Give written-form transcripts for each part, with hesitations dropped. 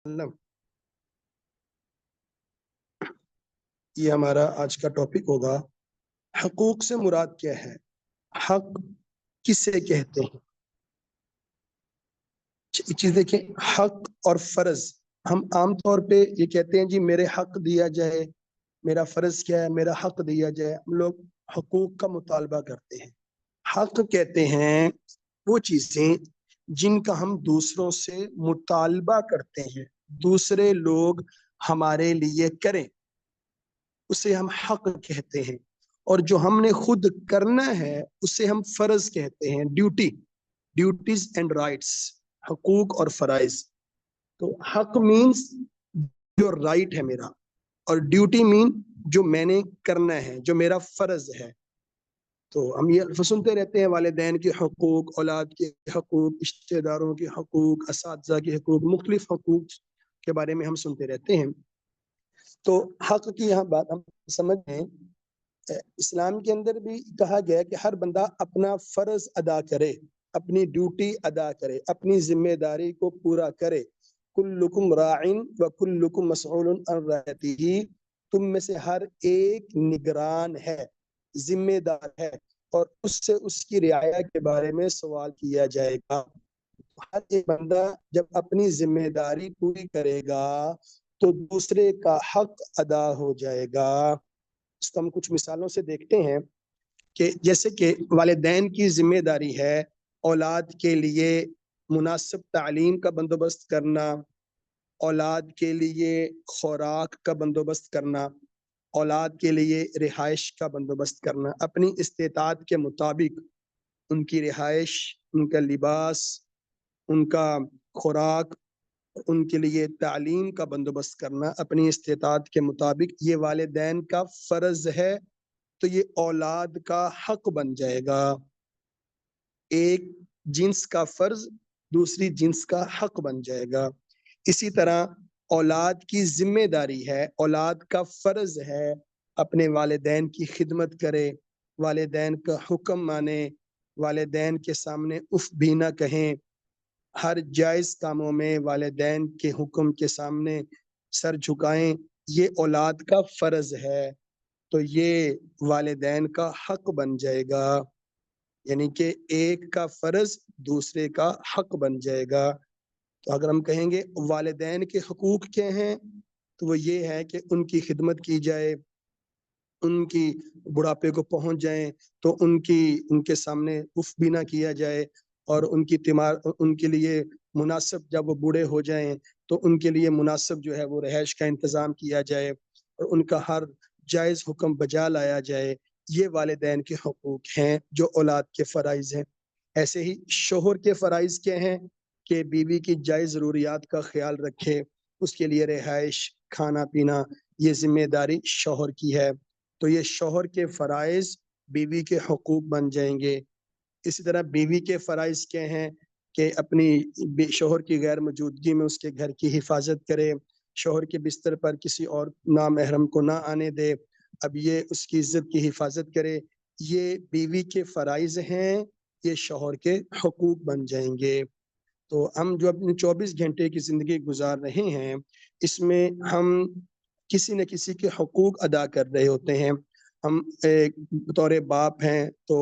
وسلم۔ یہ ہمارا آج کا ٹاپک ہوگا، حقوق سے مراد کیا ہے، حق کسے کہتے ہیں۔ ایک چیز دیکھیں، حق اور فرض، ہم عام طور پہ یہ کہتے ہیں جی میرے حق دیا جائے، میرا فرض کیا ہے، میرا حق دیا جائے۔ ہم لوگ حقوق کا مطالبہ کرتے ہیں۔ حق کہتے ہیں وہ چیزیں جن کا ہم دوسروں سے مطالبہ کرتے ہیں، دوسرے لوگ ہمارے لیے کریں، اسے ہم حق کہتے ہیں۔ اور جو ہم نے خود کرنا ہے اسے ہم فرض کہتے ہیں، ڈیوٹیز اینڈ رائٹس، حقوق اور فرائض۔ تو حق مینس جو رائٹ ہے میرا، اور ڈیوٹی مین جو میں نے کرنا ہے، جو میرا فرض ہے۔ تو ہم یہ الفاظ سنتے رہتے ہیں، والدین کے حقوق، اولاد کے حقوق، رشتہ داروں کے حقوق، اساتذہ کے حقوق، مختلف حقوق کے بارے میں ہم سنتے رہتے ہیں۔ تو حق کی یہاں بات ہم سمجھیں، اسلام کے اندر بھی کہا گیا کہ ہر بندہ اپنا فرض ادا کرے، اپنی ڈیوٹی ادا کرے، اپنی ذمہ داری کو پورا کرے۔ کلکم راعٍ وکلکم مسئول عن رعیتہ، تم میں سے ہر ایک نگران ہے، ذمہ دار ہے، اور اس سے اس کی رعایا کے بارے میں سوال کیا جائے گا۔ ہر ایک بندہ جب اپنی ذمہ داری پوری کرے گا تو دوسرے کا حق ادا ہو جائے گا۔ اس کو ہم کچھ مثالوں سے دیکھتے ہیں کہ جیسے کہ والدین کی ذمہ داری ہے اولاد کے لیے مناسب تعلیم کا بندوبست کرنا، اولاد کے لیے خوراک کا بندوبست کرنا، اولاد کے لیے رہائش کا بندوبست کرنا، اپنی استطاعت کے مطابق ان کی رہائش، ان کا لباس، ان کا خوراک، ان کے لیے تعلیم کا بندوبست کرنا اپنی استطاعت کے مطابق، یہ والدین کا فرض ہے۔ تو یہ اولاد کا حق بن جائے گا۔ ایک جنس کا فرض دوسری جنس کا حق بن جائے گا۔ اسی طرح اولاد کی ذمہ داری ہے، اولاد کا فرض ہے اپنے والدین کی خدمت کرے، والدین کا حکم مانے، والدین کے سامنے اف بھی نہ کہیں، ہر جائز کاموں میں والدین کے حکم کے سامنے سر جھکائیں، یہ اولاد کا فرض ہے۔ تو یہ والدین کا حق بن جائے گا، یعنی کہ ایک کا فرض دوسرے کا حق بن جائے گا۔ تو اگر ہم کہیں گے والدین کے حقوق کیا ہیں، تو وہ یہ ہے کہ ان کی خدمت کی جائے، ان کی بڑھاپے کو پہنچ جائیں تو ان کے سامنے اف بھی نہ کیا جائے، اور ان کے لیے مناسب، جب وہ بوڑھے ہو جائیں تو ان کے لیے مناسب جو ہے وہ رہائش کا انتظام کیا جائے، اور ان کا ہر جائز حکم بجا لایا جائے۔ یہ والدین کے حقوق ہیں جو اولاد کے فرائض ہیں۔ ایسے ہی شوہر کے فرائض کیا ہیں کہ بیوی کی جائز ضروریات کا خیال رکھے، اس کے لیے رہائش، کھانا پینا، یہ ذمہ داری شوہر کی ہے۔ تو یہ شوہر کے فرائض بیوی کے حقوق بن جائیں گے۔ اسی طرح بیوی کے فرائض کیا ہیں کہ اپنی شوہر کی غیر موجودگی میں اس کے گھر کی حفاظت کرے، شوہر کے بستر پر کسی اور نامحرم کو نہ آنے دے، اب یہ اس کی عزت کی حفاظت کرے۔ یہ بیوی کے فرائض ہیں، یہ شوہر کے حقوق بن جائیں گے۔ تو ہم جو اپنی 24 گھنٹے کی زندگی گزار رہے ہیں، اس میں ہم کسی نہ کسی کے حقوق ادا کر رہے ہوتے ہیں۔ ہم بطور باپ ہیں تو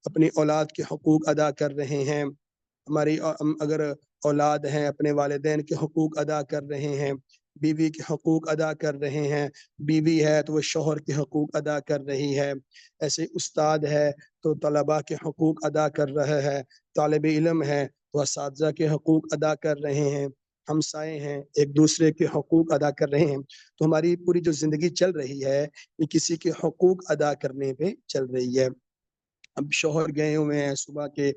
اپنی اولاد کے حقوق ادا کر رہے ہیں، اگر اولاد ہیں اپنے والدین کے حقوق ادا کر رہے ہیں، بیوی کے حقوق ادا کر رہے ہیں، بیوی ہے تو وہ شوہر کے حقوق ادا کر رہی ہے۔ ایسے استاد ہے تو طلباء کے حقوق ادا کر رہا ہے، طالب علم ہے تو اساتذہ کے حقوق ادا کر رہے ہیں، ہمسائے ہیں ایک دوسرے کے حقوق ادا کر رہے ہیں۔ تو ہماری پوری جو زندگی چل رہی ہے یہ کسی کے حقوق ادا کرنے پہ چل رہی ہے۔ اب شوہر گئے ہوئے ہیں صبح کے،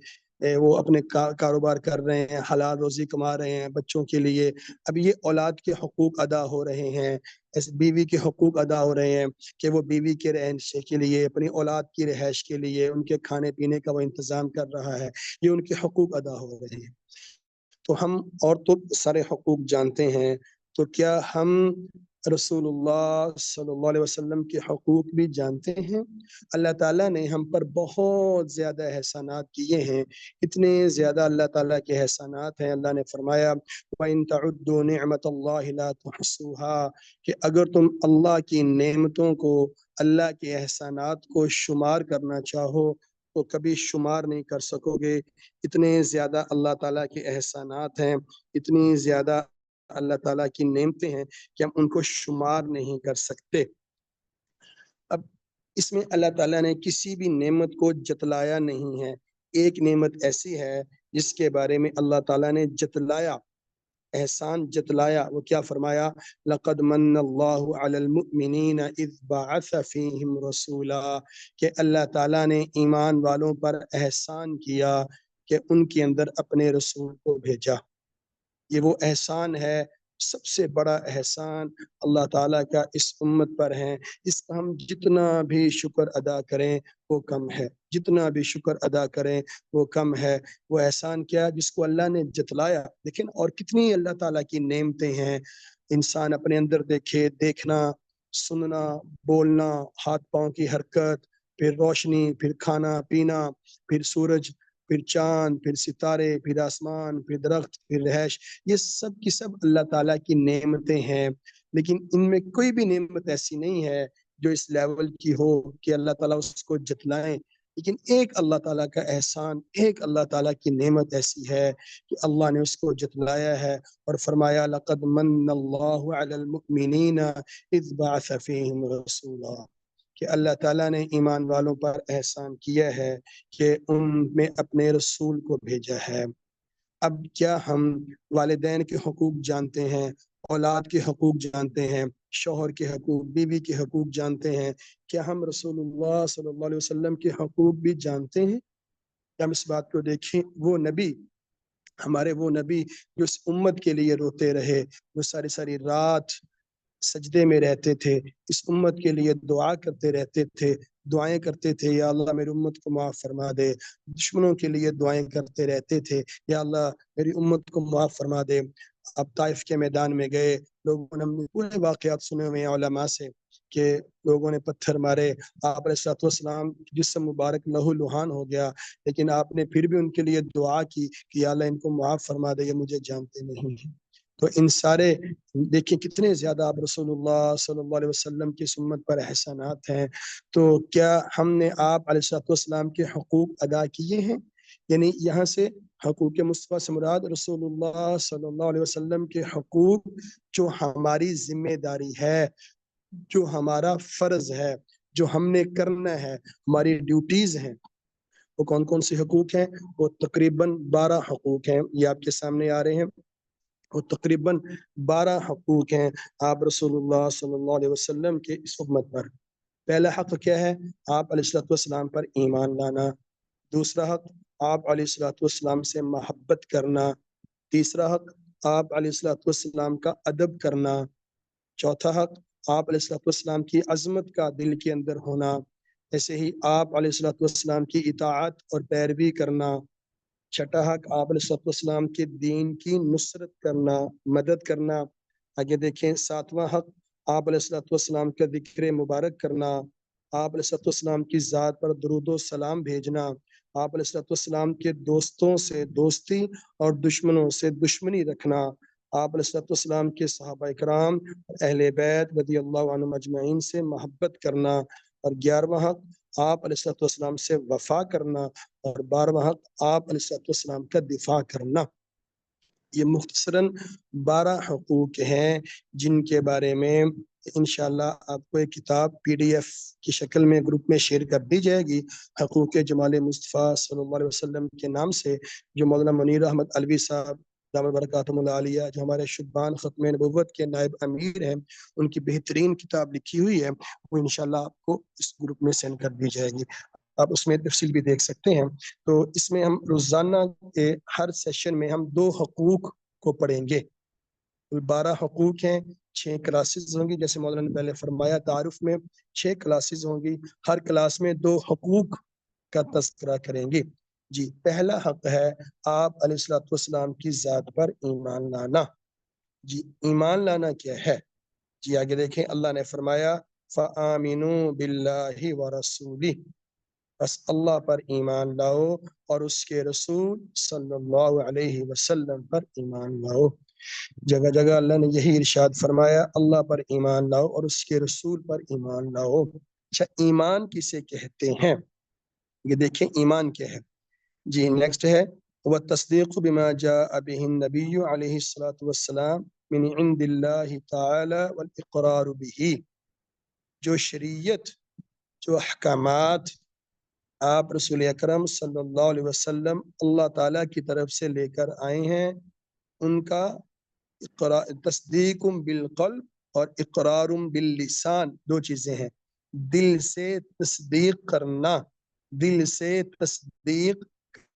وہ اپنے کاروبار کر رہے ہیں، حلال روزی کما رہے ہیں بچوں کے لیے، اب یہ اولاد کے حقوق ادا ہو رہے ہیں۔ ایسے بیوی کے حقوق ادا ہو رہے ہیں کہ وہ بیوی کے رہائش کے لیے، اپنی اولاد کی رہائش کے لیے، ان کے کھانے پینے کا وہ انتظام کر رہا ہے، یہ ان کے حقوق ادا ہو رہے ہیں۔ تو ہم اور تو سارے حقوق جانتے ہیں، تو کیا ہم رسول اللہ صلی اللہ علیہ وسلم کے حقوق بھی جانتے ہیں۔ اللہ تعالیٰ نے ہم پر بہت زیادہ احسانات کیے ہیں، اتنے زیادہ اللہ تعالیٰ کے احسانات ہیں۔ اللہ نے فرمایا وَإِن تَعُدُّوا نِعْمَةَ اللَّهِ لَا تُحْصُوهَا، کہ اگر تم اللہ کی نعمتوں کو، اللہ کے احسانات کو شمار کرنا چاہو تو کبھی شمار نہیں کر سکو گے۔ اتنے زیادہ اللہ تعالیٰ کے احسانات ہیں، اتنی زیادہ اللہ تعالیٰ کی نعمتیں ہیں کہ ہم ان کو شمار نہیں کر سکتے۔ اب اس میں اللہ تعالیٰ نے کسی بھی نعمت کو جتلایا نہیں ہے۔ ایک نعمت ایسی ہے جس کے بارے میں اللہ تعالیٰ نے جتلایا، احسان جتلایا، وہ کیا فرمایا؟ لَقَدْ مَنَّ اللَّهُ عَلَى الْمُؤْمِنِينَ إِذْ بَعَثَ فِيهِمْ رَسُولًا، کہ اللہ تعالیٰ نے ایمان والوں پر احسان کیا کہ ان کے اندر اپنے رسول کو بھیجا۔ یہ وہ احسان ہے، سب سے بڑا احسان اللہ تعالیٰ کا اس امت پر ہے۔ اس کا ہم جتنا بھی شکر ادا کریں وہ کم ہے، جتنا بھی شکر ادا کریں وہ کم ہے۔ وہ احسان کیا جس کو اللہ نے جتلایا۔ لیکن اور کتنی اللہ تعالیٰ کی نعمتیں ہیں، انسان اپنے اندر دیکھے، دیکھنا، سننا، بولنا، ہاتھ پاؤں کی حرکت، پھر روشنی، پھر کھانا پینا، پھر سورج، پھر چاند، پھر ستارے، پھر آسمان، پھر درخت، پھر رہائش، یہ سب کی سب اللہ تعالیٰ کی نعمتیں ہیں۔ لیکن ان میں کوئی بھی نعمت ایسی نہیں ہے جو اس لیول کی ہو کہ اللہ تعالیٰ اس کو جتلائیں۔ لیکن ایک اللہ تعالیٰ کا احسان، ایک اللہ تعالیٰ کی نعمت ایسی ہے کہ اللہ نے اس کو جتلایا ہے اور فرمایا لَقَدْ مَنَّ اللَّهُ عَلَى الْمُؤْمِنِينَ إِذْ بَعَثَ فِيهِمْ رَسُولًا، کہ اللہ تعالیٰ نے ایمان والوں پر احسان کیا ہے کہ ان میں اپنے رسول کو بھیجا ہے۔ اب کیا ہم والدین کے حقوق جانتے ہیں، اولاد کے حقوق جانتے ہیں، شوہر کے حقوق، بیوی کے حقوق جانتے ہیں؟ کیا ہم رسول اللہ صلی اللہ علیہ وسلم کے حقوق بھی جانتے ہیں؟ کیا ہم اس بات کو دیکھیں؟ وہ نبی، ہمارے وہ نبی جو اس امت کے لیے روتے رہے، وہ ساری ساری رات سجدے میں رہتے تھے، اس امت کے لیے دعا کرتے رہتے تھے، دعائیں کرتے تھے یا اللہ میری امت کو معاف فرما دے، دشمنوں کے لیے دعائیں کرتے رہتے تھے یا اللہ میری امت کو معاف فرما دے۔ اب طائف کے میدان میں گئے، لوگوں نے پورے واقعات سنے ہوئے ہیں علماء سے کہ لوگوں نے پتھر مارے، آپ علیہ السلام جسم مبارک لہو لہان ہو گیا، لیکن آپ نے پھر بھی ان کے لیے دعا کی کہ یا اللہ ان کو معاف فرما دے، یہ مجھے جانتے نہیں ہیں۔ تو ان سارے دیکھیں کتنے زیادہ آپ رسول اللہ صلی اللہ علیہ وسلم کی سنت پر احسانات ہیں۔ تو کیا ہم نے آپ علیہ السلام کے حقوق ادا کیے ہیں؟ یعنی یہاں سے حقوق مصطفیٰ سے مراد رسول اللہ صلی اللہ علیہ وسلم کے حقوق جو ہماری ذمہ داری ہے، جو ہمارا فرض ہے، جو ہم نے کرنا ہے، ہماری ڈیوٹیز ہیں، وہ کون کون سے حقوق ہیں؟ وہ تقریباً 12 حقوق ہیں، یہ آپ کے سامنے آ رہے ہیں۔ وہ تقریباً 12 حقوق ہیں آپ رسول اللہ صلی اللہ علیہ وسلم کے اس امت پر۔ پہلا حق کیا ہے؟ آپ علیہ السلام پر ایمان لانا۔ دوسرا حق آپ علیہ السلام سے محبت کرنا۔ تیسرا حق آپ علیہ السلام کا ادب کرنا۔ چوتھا حق آپ علیہ السلام کی عظمت کا دل کے اندر ہونا۔ ایسے ہی آپ علیہ السلام کی اطاعت اور پیروی کرنا۔ چھٹا حق آپ علیہ السلام کے دین کی نصرت کرنا، مدد کرنا۔ آگے دیکھیں ساتواں حق آپ علیہ السلام کا ذکر مبارک کرنا، آپ علیہ السلام کی ذات پر درود و سلام بھیجنا، آپ علیہ السلام کے دوستوں سے دوستی اور دشمنوں سے دشمنی رکھنا، آپ علیہ السلام کے صحابہ کرام اہل بیت رضی اللہ عنہم اجمعین سے محبت کرنا۔ اور 11واں حق آپ علیہ السلام سے وفا کرنا، اور 12واں حق آپ علیہ السلام کا دفاع کرنا۔ یہ مختصراً 12 حقوق ہیں جن کے بارے میں انشاءاللہ آپ کو ایک کتاب PDF کی شکل میں گروپ میں شیئر کر دی جائے گی، حقوق جمال مصطفیٰ صلی اللہ علیہ وسلم کے نام سے، جو مولانا منیر احمد علوی صاحب دامت برکاتہم العالیہ، جو ہمارے شبان ختم نبوت کے نائب امیر ہیں، ان کی بہترین کتاب لکھی ہوئی ہے، وہ انشاءاللہ آپ کو اس گروپ میں سینڈ کر دی جائے گی، آپ اس میں تفصیل بھی دیکھ سکتے ہیں۔ تو اس میں ہم روزانہ کے ہر سیشن میں ہم 2 حقوق کو پڑھیں گے۔ 12 حقوق ہیں، 6 کلاسز ہوں گی، جیسے مولانا نے پہلے فرمایا تعارف میں 6 کلاسز ہوں گی، ہر کلاس میں 2 حقوق کا تذکرہ کریں گے۔ جی پہلا حق ہے آپ علیہ السلام کی ذات پر ایمان لانا۔ جی ایمان لانا کیا ہے؟ جی آگے دیکھیں، اللہ نے فرمایا فَآمِنُوا بِاللَّهِ وَرَسُولِهِ، بس اللہ پر ایمان لاؤ اور اس کے رسول صلی اللہ علیہ وسلم پر ایمان لاؤ۔ جگہ جگہ اللہ نے یہی ارشاد فرمایا، اللہ پر ایمان لاؤ اور اس کے رسول پر ایمان لاؤ۔ اچھا، ایمان کسے کہتے ہیں؟ یہ دیکھیں ایمان کیا ہے۔ جی نیکسٹ ہے وَالتَّصْدِيقُ بِمَا جَاءَ بِهِ النَّبِيُّ عَلَيْهِ الصَّلَاةُ وَالسَّلَامُ مِنْ عِنْدِ اللَّهِ تَعَالَى وَالْإِقْرَارُ بِهِ، جو شریعت، جو احکامات آپ رسول اکرم صلی اللہ علیہ وسلم اللہ تعالیٰ کی طرف سے لے کر آئے ہیں، ان کا تصدیق بالقلب اور اقرار باللسان دو چیزیں ہیں۔ دل سے تصدیق کرنا، دل سے تصدیق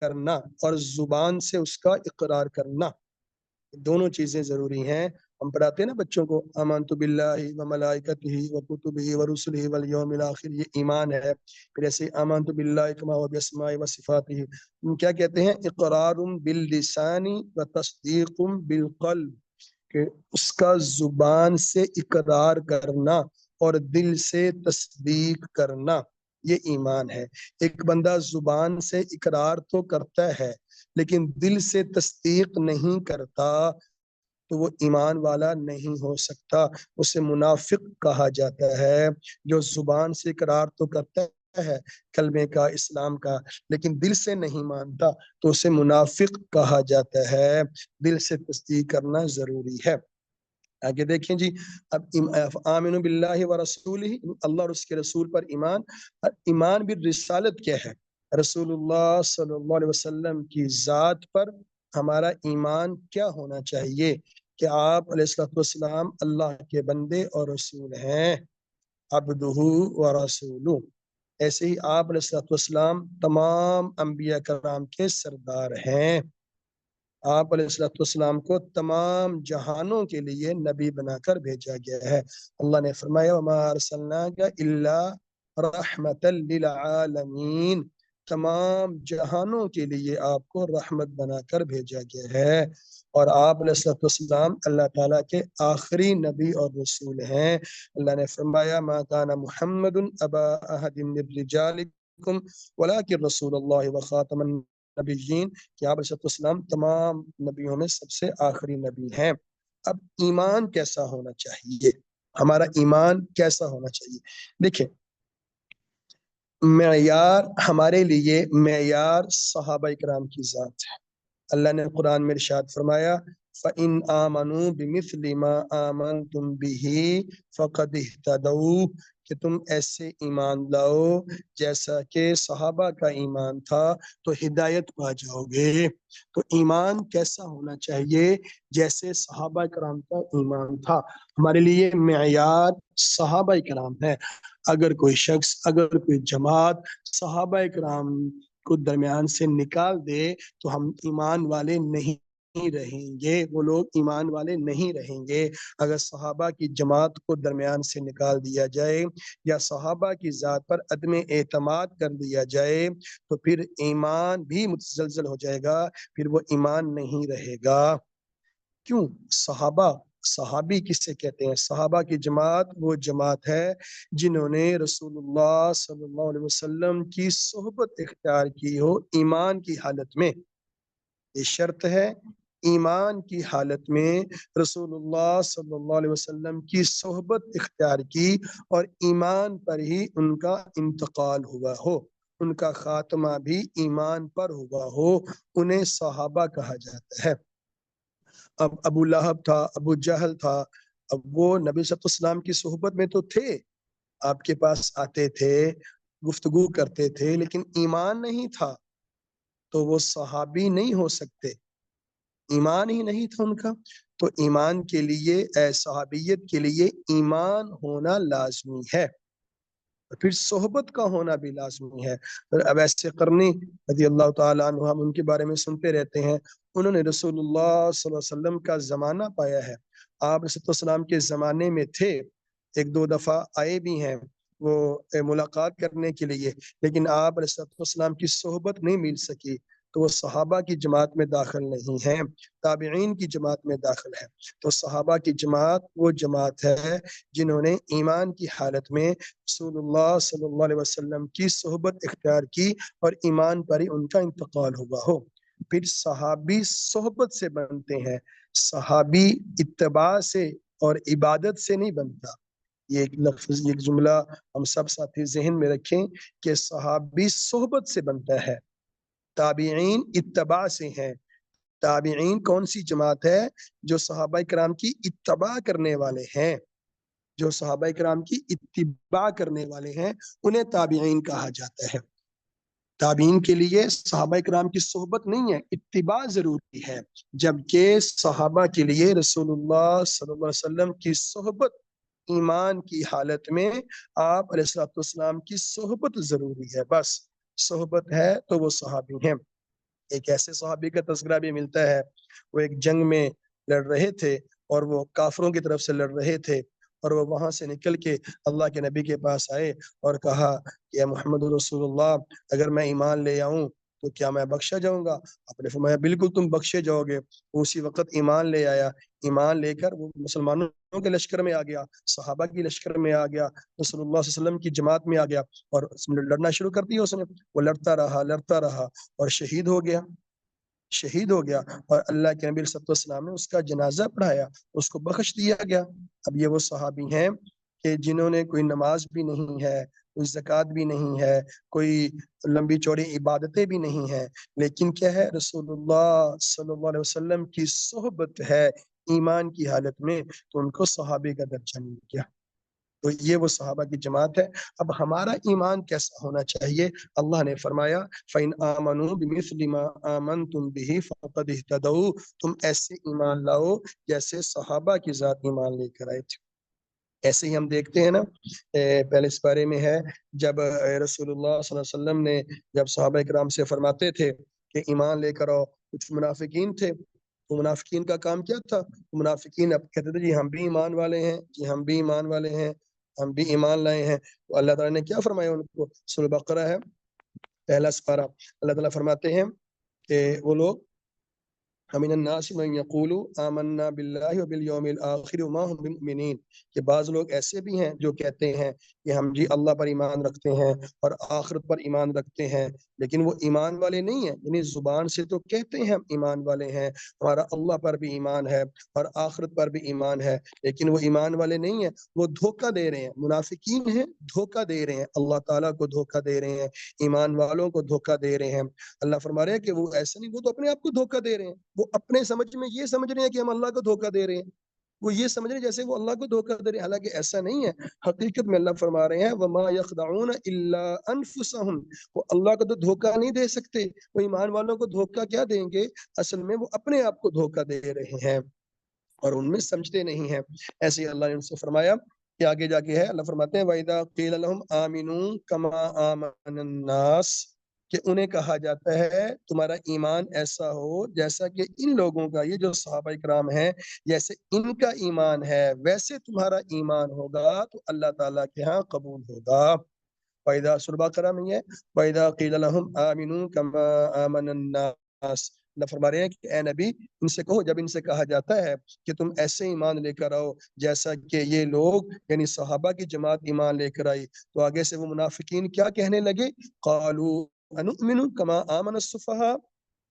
کرنا اور زبان سے اس کا اقرار کرنا، دونوں چیزیں ضروری ہیں۔ ہم پڑھاتے ہیں نا بچوں کو آمنت باللہ و ملائکتہ و کتبہ و رسلہ والیوم الاخر، یہ ایمان ہے۔ پھر ایسے آمنت باللہ کما و باسماء و صفاتہ، کیا کہتے ہیں؟ اقرار باللسان و تصدیق بالقلب، کہ اس کا زبان سے اقرار کرنا اور دل سے تصدیق کرنا، یہ ایمان ہے۔ ایک بندہ زبان سے اقرار تو کرتا ہے لیکن دل سے تصدیق نہیں کرتا تو وہ ایمان والا نہیں ہو سکتا، اسے منافق کہا جاتا ہے۔ جو زبان سے اقرار تو کرتا ہے کلمے کا، اسلام کا، لیکن دل سے نہیں مانتا تو اسے منافق کہا جاتا ہے۔ دل سے تصدیق کرنا ضروری ہے۔ آگے دیکھیں جی، اب آمنو باللہ و رسولہ، اللہ اور اس کے رسول پر ایمان۔ ایمان بالرسالت کیا ہے؟ رسول اللہ صلی اللہ علیہ وسلم کی ذات پر ہمارا ایمان کیا ہونا چاہیے؟ کہ آپ علیہ السلام اللہ کے بندے اور رسول ہیں، عبدہ و رسولہ۔ ایسے ہی آپ علیہ السلام تمام انبیاء کرام کے سردار ہیں۔ آپ علیہ السلام کو تمام جہانوں کے لیے نبی بنا کر بھیجا گیا ہے۔ اللہ نے فرمایا وَمَا أَرْسَلْنَاكَ إِلَّا رَحْمَةً لِلْعَالَمِينَ، تمام جہانوں کے لیے آپ کو رحمت بنا کر بھیجا گیا ہے۔ اور آپ علیہ السلام اللہ تعالیٰ کے آخری نبی اور رسول ہیں۔ اللہ نے فرمایا مَا كَانَ مُحَمَّدٌ أَبَا أَحَدٍ مِّن رِجَالِكُمْ وَلَٰكِنَّ رَسُولَ اللَّهِ وَخَاتَمَ النَّبِيِّينَ، کہ آپ علیہ السلام تمام نبیوں میں سب سے آخری نبی ہیں۔ اب ایمان کیسا ہونا چاہیے؟ ہمارا ایمان کیسا ہونا چاہیے؟ دیکھیں، معیار ہمارے لیے معیار صحابہ کرام کی ذات ہے۔ اللہ نے قرآن میں ارشاد فرمایا فَإِنْ آمَنُوا بِمِثْلِ مَا آمَنْتُمْ بِهِ فَقَدِ اهْتَدَوْا، کہ تم ایسے ایمان لاؤ جیسا کہ صحابہ کا ایمان تھا تو ہدایت پا جاؤ گے۔ تو ایمان کیسا ہونا چاہیے؟ جیسے صحابہ کرام کا ایمان تھا۔ ہمارے لیے معیار صحابہ کرام ہے۔ اگر کوئی شخص، اگر کوئی جماعت صحابہ کرام کو درمیان سے نکال دے تو ہم ایمان والے نہیں رہیں گے، وہ لوگ ایمان والے نہیں رہیں گے۔ اگر صحابہ کی جماعت کو درمیان سے نکال دیا جائے یا صحابہ کی ذات پر عدم اعتماد کر دیا جائے تو پھر ایمان بھی متزلزل ہو جائے گا، پھر وہ ایمان نہیں رہے گا۔ کیوں؟ صحابی کسے کہتے ہیں؟ صحابہ کی جماعت وہ جماعت ہے جنہوں نے رسول اللہ صلی اللہ علیہ وسلم کی صحبت اختیار کی ہو ایمان کی حالت میں۔ یہ شرط ہے، ایمان کی حالت میں رسول اللہ صلی اللہ علیہ وسلم کی صحبت اختیار کی اور ایمان پر ہی ان کا انتقال ہوا ہو، ان کا خاتمہ بھی ایمان پر ہوا ہو، انہیں صحابہ کہا جاتا ہے۔ اب ابو لہب تھا، ابو جہل تھا، اب وہ نبی صلی اللہ علیہ وسلم کی صحبت میں تو تھے، آپ کے پاس آتے تھے، گفتگو کرتے تھے، لیکن ایمان نہیں تھا تو وہ صحابی نہیں ہو سکتے، ایمان ہی نہیں تھا ان کا۔ تو ایمان کے لیے، صحابیت کے لیے ایمان ہونا لازمی ہے، پھر صحبت کا ہونا بھی لازمی ہے۔ اب ایسے قرنی رضی اللہ تعالیٰ عنہ، ہم ان کے بارے میں سنتے رہتے ہیں، انہوں نے رسول اللہ صلی اللہ علیہ وسلم کا زمانہ پایا ہے۔ آپ علیہ السلام کے زمانے میں تھے، ایک دو دفعہ آئے بھی ہیں وہ ملاقات کرنے کے لیے، لیکن آپ علیہ السلام کی صحبت نہیں مل سکی۔ تو وہ صحابہ کی جماعت میں داخل نہیں ہے، تابعین کی جماعت میں داخل ہے۔ تو صحابہ کی جماعت وہ جماعت ہے جنہوں نے ایمان کی حالت میں رسول اللہ صلی اللہ علیہ وسلم کی صحبت اختیار کی اور ایمان پر ہی ان کا انتقال ہوا ہو۔ پھر صحابی صحبت سے بنتے ہیں، صحابی اتباع سے اور عبادت سے نہیں بنتا۔ یہ ایک لفظ، ایک جملہ ہم سب ساتھی ذہن میں رکھیں کہ صحابی صحبت سے بنتا ہے، تابعین اتباع سے ہیں۔ تابعین کون سی جماعت ہے؟ جو صحابہ کرام کی اتباع کرنے والے ہیں، جو صحابہ کرام کی اتباع کرنے والے ہیں انہیں تابعین کہا جاتا ہے۔ تابعین کے لیے صحابہ کرام کی صحبت نہیں ہے، اتباع ضروری ہے، جبکہ صحابہ کے لیے رسول اللہ صلی اللہ علیہ وسلم کی صحبت ایمان کی حالت میں آپ علیہ السلام کی صحبت ضروری ہے۔ بس صحبت ہے تو وہ صحابی ہیں۔ ایک ایسے صحابی کا تذکرہ بھی ملتا ہے، وہ ایک جنگ میں لڑ رہے تھے اور وہ کافروں کی طرف سے لڑ رہے تھے، اور وہ وہاں سے نکل کے اللہ کے نبی کے پاس آئے اور کہا کہ محمد رسول اللہ، اگر میں ایمان لے آؤں تو کیا میں بخشا جاؤں گا؟ آپ نے فرمایا بالکل تم بخشے جاؤ گے۔ اسی وقت ایمان لے آیا، ایمان لے کر وہ مسلمانوں کے لشکر میں آ گیا، صحابہ کی لشکر میں آ گیا، رسول اللہ صلی اللہ علیہ وسلم کی جماعت میں آ گیا، اور لڑنا شروع کر دیا اس نے۔ وہ لڑتا رہا اور شہید ہو گیا، اور اللہ کے نبی صلی اللہ علیہ وسلم نے اس کا جنازہ پڑھایا، اس کو بخش دیا گیا۔ اب یہ وہ صحابی ہیں کہ جنہوں نے کوئی نماز بھی نہیں ہے، کوئی زکوٰۃ بھی نہیں ہے، کوئی لمبی چوڑی عبادتیں بھی نہیں ہیں، لیکن کیا ہے؟ رسول اللہ صلی اللہ علیہ وسلم کی صحبت ہے ایمان کی حالت میں، تو ان کو صحابی کا درجہ مل گیا۔ تو یہ وہ صحابہ کی جماعت ہے۔ اب ہمارا ایمان کیسا ہونا چاہیے؟ اللہ نے فرمایا فَإِنْ آمَنُوا بِمِثْلِ مَا آمَنْتُمْ بِهِ فَقَدِ اهْتَدَوْا، تم ایسے ایمان لاؤ جیسے صحابہ کی ذات ایمان لے کر آئے تھے۔ ایسے ہی ہم دیکھتے ہیں نا، پہلے اس بارے میں ہے جب رسول اللہ صلی اللہ علیہ وسلم نے جب صحابہ کرام سے فرماتے تھے کہ ایمان لے کر آؤ، کچھ منافقین تھے، تو منافقین کا کام کیا تھا؟ منافقین اب کہتے تھے جی ہم بھی ایمان والے ہیں، جی ہم بھی ایمان والے ہیں، ہم بھی ایمان لائے ہیں۔ تو اللہ تعالیٰ نے کیا فرمایا ان کو؟ سورہ بقرہ ہے پہلا سپارہ، اللہ تعالیٰ فرماتے ہیں کہ وہ لوگ وَمِنَ النَّاسِ مَن يَقُولُ آمَنَّا بِاللَّهِ وَبِالْيَوْمِ الْآخِرِ وَمَا هُم بِمُؤْمِنِينَ، کہ بعض لوگ ایسے بھی ہیں جو کہتے ہیں کہ ہم جی اللہ پر ایمان رکھتے ہیں اور آخرت پر ایمان رکھتے ہیں، لیکن وہ ایمان والے نہیں ہیں۔ یعنی زبان سے تو کہتے ہیں ہم ایمان والے ہیں، ہمارا اللہ پر بھی ایمان ہے اور آخرت پر بھی ایمان ہے، لیکن وہ ایمان والے نہیں ہیں، وہ دھوکہ دے رہے ہیں۔ منافقین ہیں، دھوکہ دے رہے ہیں، اللہ تعالیٰ کو دھوکہ دے رہے ہیں، ایمان والوں کو دھوکہ دے رہے ہیں۔ اللہ فرما رہے ہیں کہ وہ ایسا نہیں، وہ تو اپنے آپ کو دھوکہ دے رہے ہیں، وہ اپنے سمجھ میں یہ سمجھ رہے ہیں کہ ہم اللہ کو دھوکہ دے رہے ہیں، وہ یہ سمجھ رہے ہیں جیسے وہ اللہ کو دھوکہ دے رہے ہیں، حالانکہ ایسا نہیں ہے۔ حقیقت میں اللہ فرما رہے ہیں وَمَا يَخْدَعُونَ إِلَّا أَنفُسَهُمْ، وہ اللہ کو تو دھوکہ نہیں دے سکتے، وہ ایمان والوں کو دھوکہ کیا دیں گے؟ اصل میں وہ اپنے آپ کو دھوکہ دے رہے ہیں اور ان میں سمجھتے نہیں ہیں۔ ایسے ہی اللہ نے ان سے فرمایا کہ آگے جا کے ہے، اللہ فرماتے ہیں وَإِذَا قِيلَ لَهُمْ آمِنُوا كَمَا آمَنَ النَّاسِ، کہ انہیں کہا جاتا ہے تمہارا ایمان ایسا ہو جیسا کہ ان لوگوں کا، یہ جو صحابہ کرام ہیں، جیسے ان کا ایمان ہے ویسے تمہارا ایمان ہوگا تو اللہ تعالیٰ کے ہاں قبول ہوگا۔ فَإِذَا سورہ بقرہ میں ہے وَإِذَا قِيلَ لَهُمْ آمِنُوا كَمَا آمَنَ النَّاسِ، اللہ فرما رہے ہیں کہ اے نبی ان سے کہو، جب ان سے کہا جاتا ہے کہ تم ایسے ایمان لے کر آؤ جیسا کہ یہ لوگ یعنی صحابہ کی جماعت ایمان لے کر آئی، تو آگے سے وہ منافقین کیا کہنے لگے؟ قالوا انؤمن کما آمن السفہاء،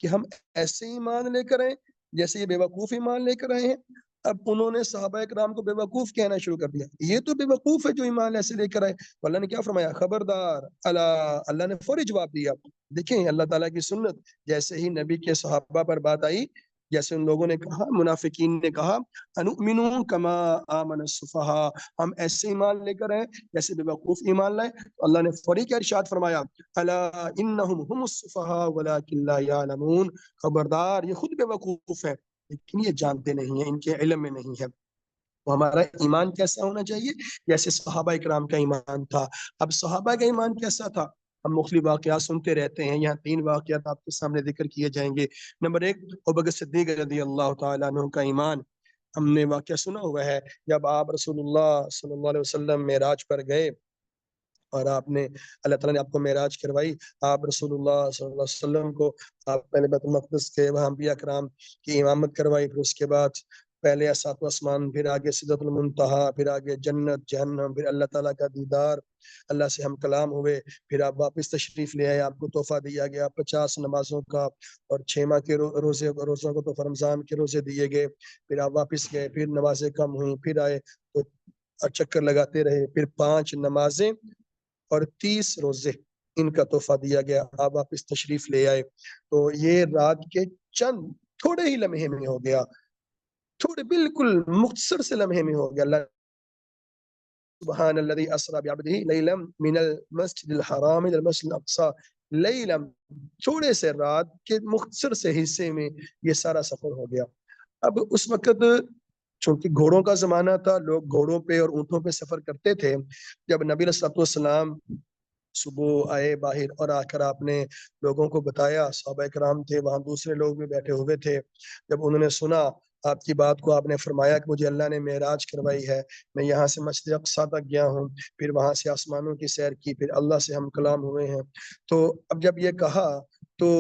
کہ ہم ایسے ایمان لے کر آئے جیسے یہ بے وقوف ایمان لے کر آئے ہیں۔ اب انہوں نے صحابہ کرام کو بے وقوف کہنا شروع کر دیا، یہ تو بے وقوف ہے جو ایمان ایسے لے کر آئے۔ اللہ نے کیا فرمایا؟ خبردار، اللہ نے فوری جواب دیا۔ دیکھیں اللہ تعالیٰ کی سنت، جیسے ہی نبی کے صحابہ پر بات آئی، جیسے ان لوگوں نے کہا، منافقین نے کہا انؤمن کما آمن السفہاء، ہم ایسے ایمان لے کر آئے جیسے بے وقوف ایمان لائے، تو اللہ نے فوری کیا ارشاد فرمایا؟ الا انہم هم السفہاء ولکن لا یعلمون، خبردار یہ خود بے وقوف ہے لیکن یہ جانتے نہیں ہیں، ان کے علم میں نہیں ہے۔ تو ہمارا ایمان کیسا ہونا چاہیے؟ جیسے صحابہ اکرام کا ایمان تھا۔ اب صحابہ کا ایمان کیسا تھا؟ ہم مختلف واقعات سنتے رہتے ہیں، یہاں 3 واقعات آپ کے سامنے ذکر کیے جائیں گے۔ نمبر 1 ابوبکر صدیق رضی اللہ تعالیٰ عنہ کا ایمان، ہم نے واقعہ سنا ہوا ہے جب آپ رسول اللہ صلی اللہ علیہ وسلم معراج پر گئے اور آپ نے اللہ تعالیٰ نے آپ کو معراج کروائی، آپ رسول اللہ صلی اللہ علیہ وسلم کو آپ پہلے بیت المقدس کے وہاں انبیاء کرام کی امامت کروائی، پھر اس کے بعد پہلے ساتواں آسمان، پھر آگے سدرۃ المنتہا، پھر آگے جنت جہنم، پھر اللہ تعالیٰ کا دیدار، اللہ سے ہم کلام ہوئے، پھر آپ واپس تشریف لے آئے، آپ کو تحفہ دیا گیا 50 نمازوں کا اور 6 ماہ کے روزوں کو تو رمضان کے روزے دیے گئے، پھر آپ واپس گئے، پھر نمازیں کم ہوئیں، پھر آئے تو چکر لگاتے رہے، پھر 5 نمازیں اور 30 روزے ان کا تحفہ دیا گیا، آپ واپس تشریف لے آئے۔ تو یہ رات کے چند تھوڑے ہی لمحے میں ہو گیا، تھوڑے بالکل مختصر سے لمحے میں ہو گیا۔ اللہ سبحان الذي اسرا بعبده ليلا من المسجد الحرام الى المسجد الاقصى لیلا، تھوڑے سے رات کے مختصر سے حصے میں یہ سارا سفر ہو گیا۔ اب اس وقت چونکہ گھوڑوں کا زمانہ تھا، لوگ گھوڑوں پہ اور اونٹوں پہ سفر کرتے تھے۔ جب نبی علیہ الصلوۃ والسلام صبح آئے باہر اور آ کر آپ نے لوگوں کو بتایا، صحابہ کرام تھے وہاں، دوسرے لوگ بھی بیٹھے ہوئے تھے، جب انہوں نے سنا آپ کی بات کو، آپ نے فرمایا کہ مجھے اللہ نے معراج کروائی ہے، میں یہاں سے مسجد اقصیٰ تک گیا ہوں، پھر وہاں سے آسمانوں کی سیر کی، پھر اللہ سے ہم کلام ہوئے ہیں۔ تو اب جب یہ کہا تو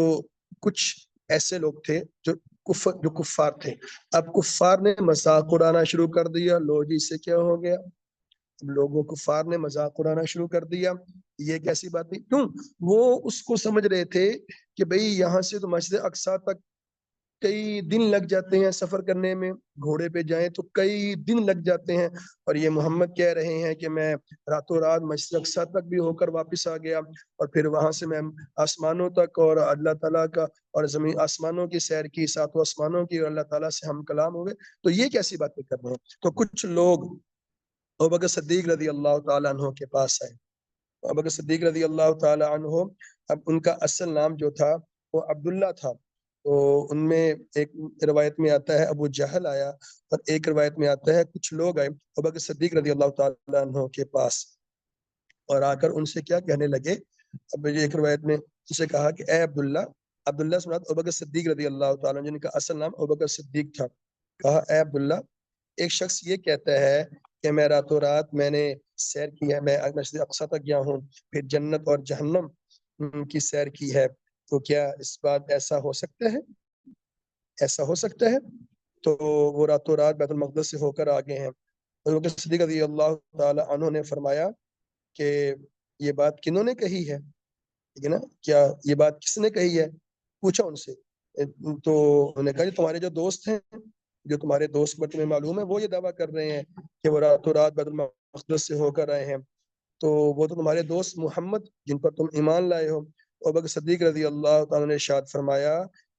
کچھ ایسے لوگ تھے جو کفار تھے، اب کفار نے مذاق اڑانا شروع کر دیا، لو جی سے کیا ہو گیا، لوگوں کفار نے مذاق اڑانا شروع کر دیا، یہ کیسی بات نہیں، کیوں وہ اس کو سمجھ رہے تھے کہ بھئی یہاں سے تو مسجد اقصیٰ تک کئی دن لگ جاتے ہیں سفر کرنے میں، گھوڑے پہ جائیں تو کئی دن لگ جاتے ہیں، اور یہ محمد کہہ رہے ہیں کہ میں راتوں رات مسجد اقصیٰ تک بھی ہو کر واپس آ گیا، اور پھر وہاں سے میں آسمانوں تک اور اللہ تعالیٰ کا اور زمین آسمانوں کی سیر کی، ساتوں آسمانوں کی، اور اللہ تعالیٰ سے ہم کلام ہوئے، تو یہ کیسی باتیں کر رہے ہیں۔ تو کچھ لوگ ابوبکر صدیق رضی اللہ تعالیٰ عنہ کے پاس آئے۔ ابوبکر صدیق رضی اللہ تعالیٰ عنہ، اب ان کا اصل نام جو تھا وہ عبداللہ تھا، تو ان میں ایک روایت میں آتا ہے ابو جہل آیا، اور ایک روایت میں آتا ہے کچھ لوگ آئے ابوبکر صدیق رضی اللہ تعالیٰ عنہ کے پاس، اور آ کر ان سے کیا کہنے لگے، اب ایک روایت میں ان سے کہا کہ اے عبداللہ، عبداللہ سے مراد ابوبکر صدیق رضی اللہ تعالیٰ عنہ، جن کا اصل نام ابوبکر صدیق تھا، کہا اے عبداللہ، ایک شخص یہ کہتا ہے کہ میں راتوں رات میں نے سیر کی ہے، میں مسجد اقصیٰ تک گیا ہوں، پھر جنت اور جہنم کی سیر کی ہے، تو کیا اس بات ایسا ہو سکتا ہے، ایسا ہو سکتا ہے؟ تو وہ راتوں رات بیت المقدس سے ہو کر آگے ہیں۔ حضرت صدیق رضی اللہ تعالی عنہ نے فرمایا کہ یہ بات کنہوں نے کہی ہے، ٹھیک ہے نا، کیا یہ بات کس نے کہی ہے، پوچھا ان سے، تو انہوں نے کہا جو تمہارے جو دوست ہیں، جو تمہارے دوست پر تمہیں معلوم ہے، وہ یہ دعویٰ کر رہے ہیں کہ وہ راتوں رات بیت المقدس سے ہو کر آئے ہیں، تو وہ تو تمہارے دوست محمد جن پر تم ایمان لائے ہو۔ ابوبکر صدیق رضی اللہ تعالیٰ نے ارشاد فرمایا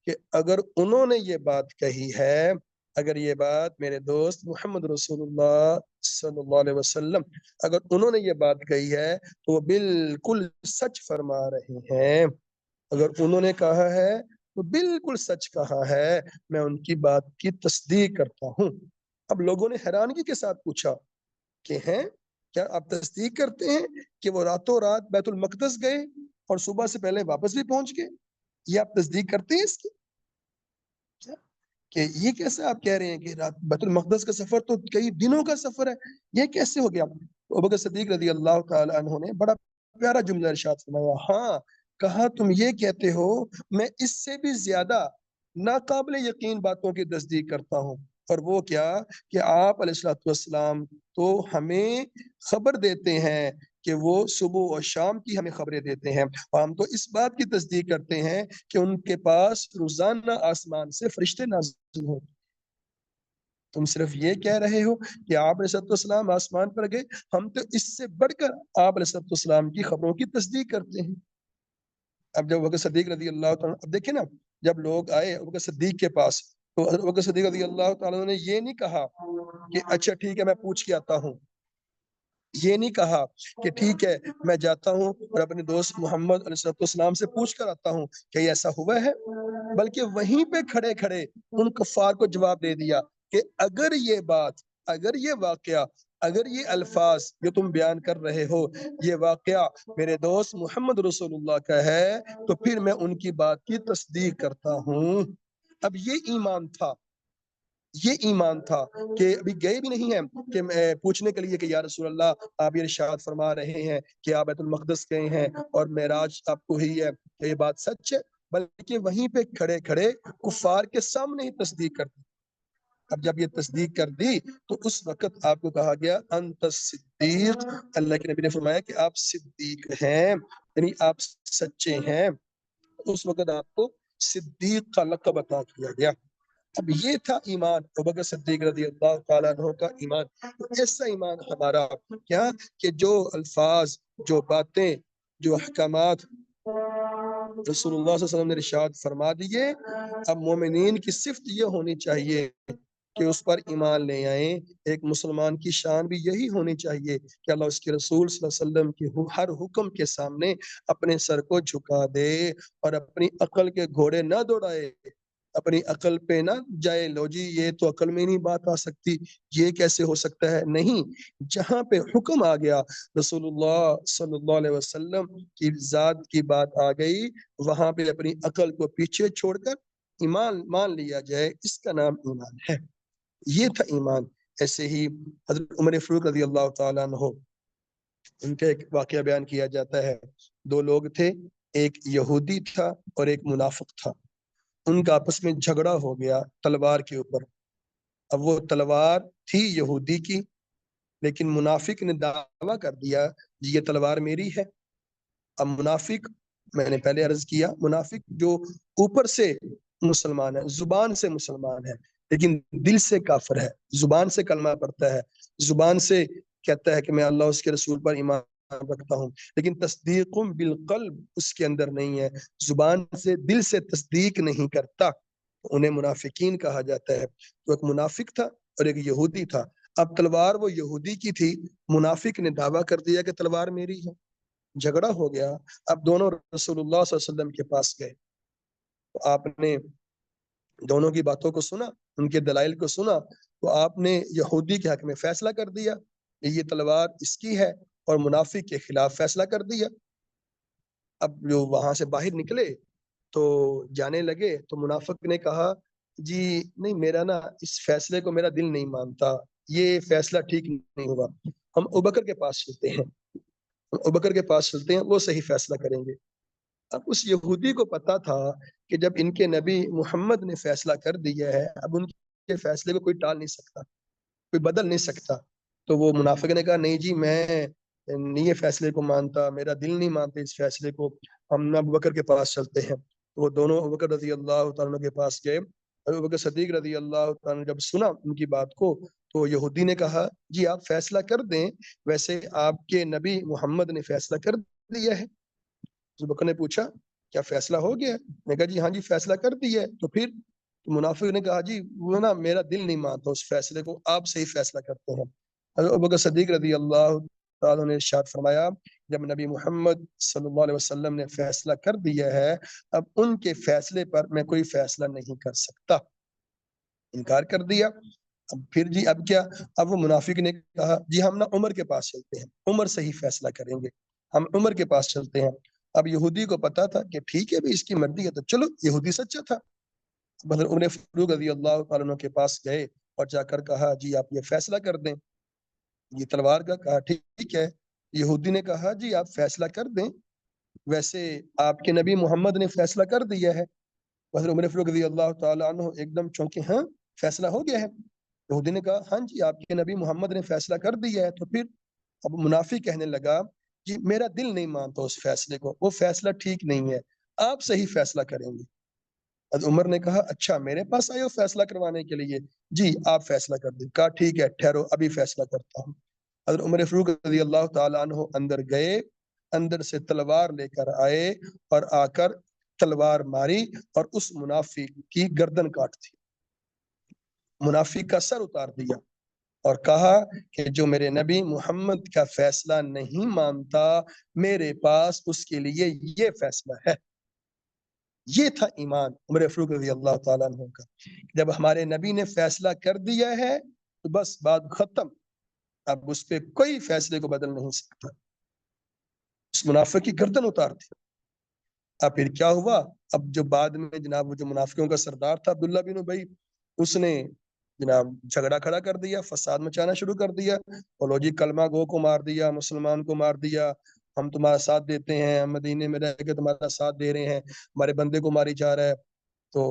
کہ اگر انہوں نے یہ بات کہی ہے، اگر یہ بات میرے دوست محمد رسول اللہ صلی اللہ علیہ وسلم اگر انہوں نے یہ بات کہی ہے تو وہ بالکل سچ فرما رہے ہیں، اگر انہوں نے کہا ہے تو بالکل سچ کہا ہے، میں ان کی بات کی تصدیق کرتا ہوں۔ اب لوگوں نے حیرانگی کے ساتھ پوچھا کہ ہیں کیا آپ تصدیق کرتے ہیں کہ وہ راتوں رات بیت المقدس گئے اور صبح سے پہلے واپس بھی پہنچ گئے، یہ آپ تصدیق کرتے ہیں اس کی، کہ یہ کیسے آپ کہہ رہے ہیں کہ بیت المقدس کا سفر تو کئی دنوں کا سفر ہے، یہ کیسے ہو گیا؟ ابوبکر صدیق رضی اللہ تعالی عنہ نے بڑا پیارا جملہ ارشاد فرمایا، ہاں کہا تم یہ کہتے ہو، میں اس سے بھی زیادہ ناقابل یقین باتوں کی تصدیق کرتا ہوں، اور وہ کیا کہ آپ علیہ الصلوۃ والسلام تو ہمیں خبر دیتے ہیں کہ وہ صبح اور شام کی ہمیں خبریں دیتے ہیں، اور ہم تو اس بات کی تصدیق کرتے ہیں کہ ان کے پاس روزانہ آسمان سے فرشتے نازل ہوتے، تم صرف یہ کہہ رہے ہو کہ آپ علیہ الصلوۃ والسلام آسمان پر گئے، ہم تو اس سے بڑھ کر آپ علیہ الصلوۃ والسلام کی خبروں کی تصدیق کرتے ہیں۔ اب جب ابوبکر صدیق رضی اللہ تعالیٰ، اب دیکھیں نا، جب لوگ آئے ابوبکر صدیق کے پاس تو ابوبکر صدیق رضی اللہ تعالیٰ نے یہ نہیں کہا کہ اچھا ٹھیک ہے میں پوچھ کے آتا ہوں، یہ نہیں کہا کہ ٹھیک ہے میں جاتا ہوں اور اپنے دوست محمد علیہ الصلوۃ والسلام سے پوچھ کر آتا ہوں کہ یہ ایسا ہوا ہے، بلکہ وہیں پہ کھڑے کھڑے ان کفار کو جواب دے دیا کہ اگر یہ بات، اگر یہ واقعہ، اگر یہ الفاظ جو تم بیان کر رہے ہو یہ واقعہ میرے دوست محمد رسول اللہ کا ہے تو پھر میں ان کی بات کی تصدیق کرتا ہوں۔ اب یہ ایمان تھا یہ ایمان تھا کہ ابھی گئے بھی نہیں ہیں کہ پوچھنے کے لیے کہ یا رسول اللہ آپ یہ ارشاد فرما رہے ہیں کہ آپ بیت المقدس گئے ہیں اور معراج آپ کو ہوئی ہے، کہ یہ بات سچ ہے، بلکہ وہیں پہ کھڑے کھڑے کفار کے سامنے ہی تصدیق کر دی۔ اب جب یہ تصدیق کر دی تو اس وقت آپ کو کہا گیا انت صدیق، اللہ کے نبی نے فرمایا کہ آپ صدیق ہیں، یعنی آپ سچے ہیں۔ اس وقت آپ کو صدیق کا لقب عطا کیا گیا۔ اب یہ تھا ایمان ابوبکر صدیق رضی اللہ تعالیٰ عنہ کا ایمان۔ ایسا ایمان ہمارا کیا کہ جو الفاظ، جو باتیں، جو احکامات رسول اللہ صلی اللہ علیہ وسلم نے ارشاد فرما دیے، اب مومنین کی صفت یہ ہونی چاہیے کہ اس پر ایمان لے آئیں۔ ایک مسلمان کی شان بھی یہی ہونی چاہیے کہ اللہ اس کے رسول صلی اللہ علیہ وسلم کی ہر حکم کے سامنے اپنے سر کو جھکا دے اور اپنی عقل کے گھوڑے نہ دوڑائے، اپنی عقل پہ نہ جائے لو جی یہ تو عقل میں نہیں بات آ سکتی، یہ کیسے ہو سکتا ہے۔ نہیں، جہاں پہ حکم آ گیا، رسول اللہ صلی اللہ علیہ وسلم کی ذات کی بات آ گئی، وہاں پہ اپنی عقل کو پیچھے چھوڑ کر ایمان مان لیا جائے، اس کا نام ایمان ہے۔ یہ تھا ایمان۔ ایسے ہی حضرت عمر فاروق رضی اللہ تعالیٰ عنہ، ان کا ایک واقعہ بیان کیا جاتا ہے۔ دو لوگ تھے، ایک یہودی تھا اور ایک منافق تھا۔ ان کا آپس میں جھگڑا ہو گیا تلوار کے اوپر۔ اب وہ تلوار تھی یہودی کی، لیکن منافق نے دعویٰ کر دیا یہ تلوار میری ہے۔ اب منافق، میں نے پہلے عرض کیا، منافق جو اوپر سے مسلمان ہے، زبان سے مسلمان ہے، لیکن دل سے کافر ہے، زبان سے کلمہ پڑھتا ہے، زبان سے کہتا ہے کہ میں اللہ اس کے رسول پر ایمان رکھتا ہوں، لیکن تصدیق بالقلب اس کے اندر نہیں ہے، زبان سے دل سے تصدیق نہیں کرتا، انہیں منافقین کہا جاتا ہے۔ تو ایک منافق تھا اور ایک یہودی تھا۔ اب تلوار وہ یہودی کی تھی، منافق نے دعویٰ کر دیا کہ تلوار میری ہے، جھگڑا ہو گیا۔ اب دونوں رسول اللہ صلی اللہ علیہ وسلم کے پاس گئے، تو آپ نے دونوں کی باتوں کو سنا، ان کے دلائل کو سنا، تو آپ نے یہودی کے حق میں فیصلہ کر دیا کہ یہ تلوار اس کی ہے، اور منافق کے خلاف فیصلہ کر دیا۔ اب جو وہاں سے باہر نکلے تو جانے لگے تو منافق نے کہا جی نہیں، میرا نا اس فیصلے کو میرا دل نہیں مانتا، یہ فیصلہ ٹھیک نہیں ہوگا، ہم ابوبکر کے پاس چلتے ہیں، ابوبکر کے پاس چلتے ہیں، وہ صحیح فیصلہ کریں گے۔ اب اس یہودی کو پتا تھا کہ جب ان کے نبی محمد نے فیصلہ کر دیا ہے، اب ان کے فیصلے کو کوئی ٹال نہیں سکتا، کوئی بدل نہیں سکتا۔ تو وہ منافق نے کہا نہیں جی میں نہیں یہ فیصلے کو مانتا، میرا دل نہیں مانتا اس فیصلے کو، ہم ابوبکر کے پاس چلتے ہیں۔ تو وہ دونوں ابوبکر رضی اللہ تعالیٰ کے پاس گئے۔ ابوبکر صدیق رضی اللہ تعالیٰ جب سنا ان کی بات کو، تو یہودی نے کہا جی آپ فیصلہ کر دیں، ویسے آپ کے نبی محمد نے فیصلہ کر دیا ہے۔ ابوبکر نے پوچھا کیا فیصلہ ہو گیا؟ میں کہا جی ہاں جی فیصلہ کر دیا ہے۔ تو پھر منافق نے کہا جی وہ نا میرا دل نہیں مانتا اس فیصلے کو، آپ صحیح فیصلہ کرتے ہیں۔ حضرت ابوبکر صدیق رضی اللہ تعالیٰ نے ارشاد فرمایا جب نبی محمد صلی اللہ علیہ وسلم نے فیصلہ کر دیا ہے، اب ان کے فیصلے پر میں کوئی فیصلہ نہیں کر سکتا، انکار کر دیا۔ اب پھر جی اب کیا؟ اب وہ منافق نے کہا جی ہم نا عمر کے پاس چلتے ہیں، عمر صحیح فیصلہ کریں گے، ہم عمر کے پاس چلتے ہیں۔ اب یہودی کو پتا تھا کہ ٹھیک ہے بھی اس کی مرضی ہے، تو چلو، یہودی سچا تھا۔ حضرت عمر فاروق رضی اللہ تعالیٰ عنہ کے پاس گئے اور جا کر کہا جی آپ یہ فیصلہ کر دیں، یہ تلوار کا۔ کہا ٹھیک ہے۔ یہودی نے کہا جی آپ فیصلہ کر دیں، ویسے آپ کے نبی محمد نے فیصلہ کر دیا ہے۔ حضرت عمر فاروق رضی اللہ تعالیٰ عنہ ایک دم چونکے، ہاں فیصلہ ہو گیا ہے؟ یہودی نے کہا ہاں جی آپ کے نبی محمد نے فیصلہ کر دیا ہے۔ تو پھر اب منافق کہنے لگا جی میرا دل نہیں مانتا اس فیصلے کو، وہ فیصلہ ٹھیک نہیں ہے، آپ صحیح فیصلہ کریں گے۔ حضرت عمر نے کہا اچھا میرے پاس آئے ہو فیصلہ کروانے کے لیے؟ جی آپ فیصلہ کر دیں۔ کہا ٹھیک ہے ٹھہرو ابھی فیصلہ کرتا ہوں۔ حضرت عمر فاروق رضی اللہ تعالیٰ عنہ اندر گئے، اندر سے تلوار لے کر آئے اور آ کر تلوار ماری اور اس منافق کی گردن کاٹ دی، منافق کا سر اتار دیا اور کہا کہ جو میرے نبی محمد کا فیصلہ نہیں مانتا، میرے پاس اس کے لیے یہ فیصلہ ہے۔ یہ تھا ایمان عمر فاروق رضی اللہ تعالیٰ عنہ کا۔ جب ہمارے نبی نے فیصلہ کر دیا ہے تو بس بات ختم، اب اس پہ کوئی فیصلے کو بدل نہیں سکتا۔ اس منافق کی گردن اتار دی۔ اب پھر کیا ہوا؟ اب جو بعد میں جناب وہ جو منافقوں کا سردار تھا عبداللہ بن ابی، اس نے جناب جھگڑا کھڑا کر دیا، فساد مچانا شروع کر دیا، بولو جی کلمہ گو کو مار دیا، مسلمان کو مار دیا، ہم تمہارا ساتھ دیتے ہیں، ہم مدینے میں رہ کے تمہارا ساتھ دے رہے ہیں، ہمارے بندے کو ماری جا رہا ہے۔ تو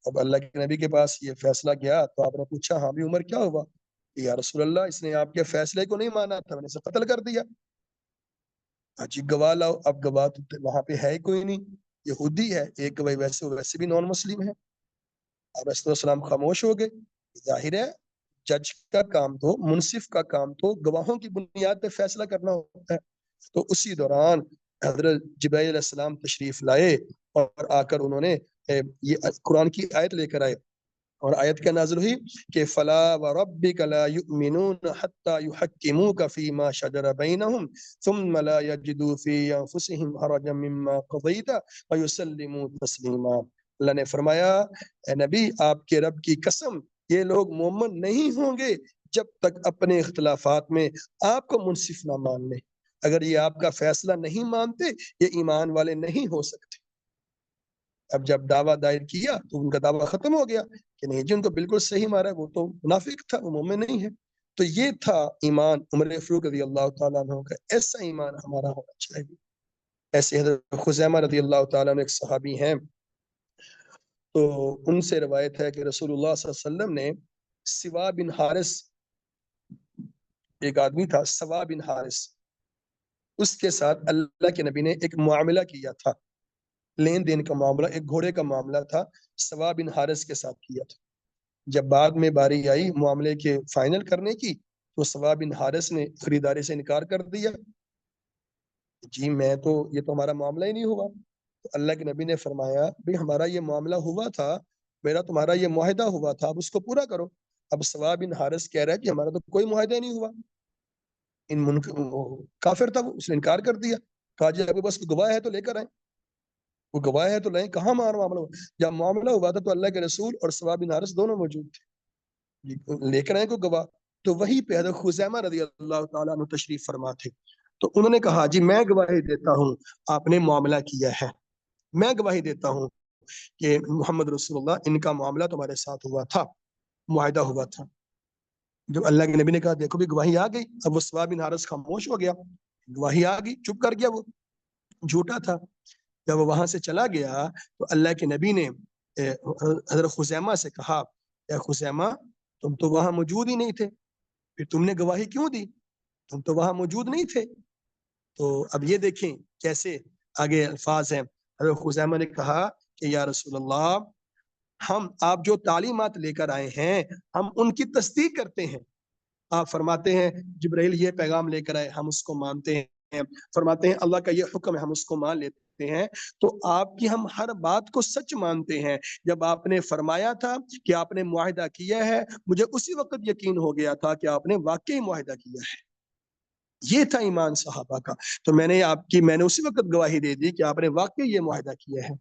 اب اللہ کے نبی کے پاس یہ فیصلہ گیا تو آپ نے پوچھا ہاں بھی عمر کیا ہوا؟ یا رسول اللہ اس نے آپ کے فیصلے کو نہیں مانا تھا، میں نے اسے قتل کر دیا۔ جی گواہ لاؤ۔ اب گواہ تو وہاں پہ ہے ہی کوئی نہیں، یہودی ہے ایک گواہ، ویسے بھی نان مسلم ہے۔ اب رسول السلام خاموش ہو گئے۔ ظاہر ہے جج کا کام تو، منصف کا کام تو گواہوں کی بنیاد پہ فیصلہ کرنا ہوتا ہے۔ تو اسی دوران حضرت جبرائیل علیہ السلام تشریف لائے اور آ کر انہوں نے یہ قرآن کی آیت لے کر آئے، اور آیت کیا نازل ہوئی کہ فلا وربک لا یؤمنون حتی یحکموک فیما شجر بینہم ثم لا یجدوا فی انفسہم حرجا مما قضیت ویسلموا تسلیما۔ اللہ نے فرمایا اے نبی آپ کے رب کی قسم یہ لوگ مومن نہیں ہوں گے جب تک اپنے اختلافات میں آپ کو منصف نہ مان لیں۔ اگر یہ آپ کا فیصلہ نہیں مانتے یہ ایمان والے نہیں ہو سکتے۔ اب جب دعویٰ دائر کیا تو ان کا دعویٰ ختم ہو گیا کہ نہیں جی ان کو بالکل صحیح مارا ہے، وہ تو منافق تھا، وہ مومن نہیں ہے۔ تو یہ تھا ایمان عمر فاروق رضی اللہ تعالیٰ عنہ کا، ایسا ایمان ہمارا ہونا چاہیے۔ ایسے حضرت خزیمہ رضی اللہ تعالیٰ عنہ ایک صحابی ہیں، تو ان سے روایت ہے کہ رسول اللہ صلی اللہ علیہ وسلم نے سوا بن حارث، ایک آدمی تھا سوا بن حارث، اس کے ساتھ اللہ کے نبی نے ایک معاملہ کیا تھا، لین دین کا معاملہ، ایک گھوڑے کا معاملہ تھا، سوا بن حارث کے ساتھ کیا تھا۔ جب بعد میں باری آئی معاملے کے فائنل کرنے کی تو سوا بن حارث نے خریداری سے انکار کر دیا، جی میں تو یہ تو ہمارا معاملہ ہی نہیں ہوا۔ تو اللہ کے نبی نے فرمایا بھئی ہمارا یہ معاملہ ہوا تھا، میرا تمہارا یہ معاہدہ ہوا تھا، اب اس کو پورا کرو۔ اب سوا بن حارث کہہ رہا ہے کہ ہمارا تو کوئی معاہدہ نہیں ہوا، کافر تھا وہ، اس نے انکار کر دیا۔ کہا جی ابھی بس گواہ ہے تو لے کر آئیں، وہ گواہ ہے تو لیں، کہاں ہمارا معاملہ ہوا؟ جب معاملہ ہوا تھا تو اللہ کے رسول اور سوا بن حارث دونوں موجود تھے، لے کر آئیں کو گواہ۔ تو وہی پہ حضرت خزیمہ رضی اللہ تعالیٰ عنہ تشریف فرما تھے، تو انہوں نے کہا جی میں گواہی دیتا ہوں آپ نے معاملہ کیا ہے، میں گواہی دیتا ہوں کہ محمد رسول اللہ ان کا معاملہ تمہارے ساتھ ہوا تھا، معاہدہ ہوا تھا۔ جو اللہ کے نبی نے کہا دیکھو بھی گواہی آ گئی، اب وہ سوا بن حارث خاموش ہو گیا، گواہی آ گئی، چپ کر گیا، وہ جھوٹا تھا۔ جب وہ وہاں سے چلا گیا تو اللہ کے نبی نے حضرت خزیمہ سے کہا اے خزیمہ تم تو وہاں موجود ہی نہیں تھے، پھر تم نے گواہی کیوں دی؟ تم تو وہاں موجود نہیں تھے۔ تو اب یہ دیکھیں کیسے آگے الفاظ ہیں۔ حضرت خزیمہ نے کہا کہ یا رسول اللہ ہم آپ جو تعلیمات لے کر آئے ہیں ہم ان کی تصدیق کرتے ہیں۔ آپ فرماتے ہیں جبرائیل یہ پیغام لے کر آئے، ہم اس کو مانتے ہیں، فرماتے ہیں اللہ کا یہ حکم ہے، ہم اس کو مان لیتے ہیں۔ تو آپ کی ہم ہر بات کو سچ مانتے ہیں۔ جب آپ نے فرمایا تھا کہ آپ نے معاہدہ کیا ہے، مجھے اسی وقت یقین ہو گیا تھا کہ آپ نے واقعی معاہدہ کیا ہے۔ یہ تھا ایمان صحابہ کا۔ تو میں نے اسی وقت گواہی دے دی کہ آپ نے واقعی یہ معاہدہ کیا ہے۔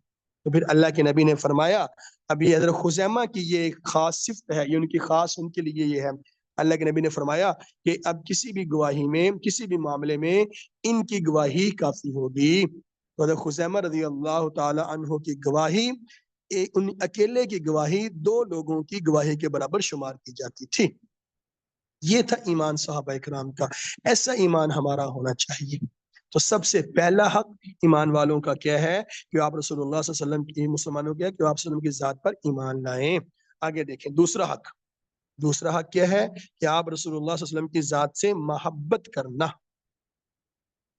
تو پھر اللہ کے نبی نے فرمایا اب یہ حضرت خزیمہ کی یہ ایک خاص صفت ہے، یہ ان کی خاص ان کے لیے یہ ہے۔ اللہ کے نبی نے فرمایا کہ اب کسی بھی گواہی میں، کسی بھی معاملے میں ان کی گواہی کافی ہوگی۔ تو حضرت خزیمہ رضی اللہ تعالی عنہ کی گواہی ان اکیلے کی گواہی 2 لوگوں کی گواہی کے برابر شمار کی جاتی تھی۔ یہ تھا ایمان صحابہ اکرام کا، ایسا ایمان ہمارا ہونا چاہیے۔ تو سب سے پہلا حق ایمان والوں کا کیا ہے کہ آپ رسول اللہ صلی اللہ علیہ وسلم کی، مسلمانوں کیا کہ آپ صلی اللہ علیہ وسلم کی ذات پر ایمان لائیں۔ آگے دیکھیں دوسرا حق کیا ہے کہ آپ رسول اللہ صلی اللہ علیہ وسلم کی ذات سے محبت کرنا۔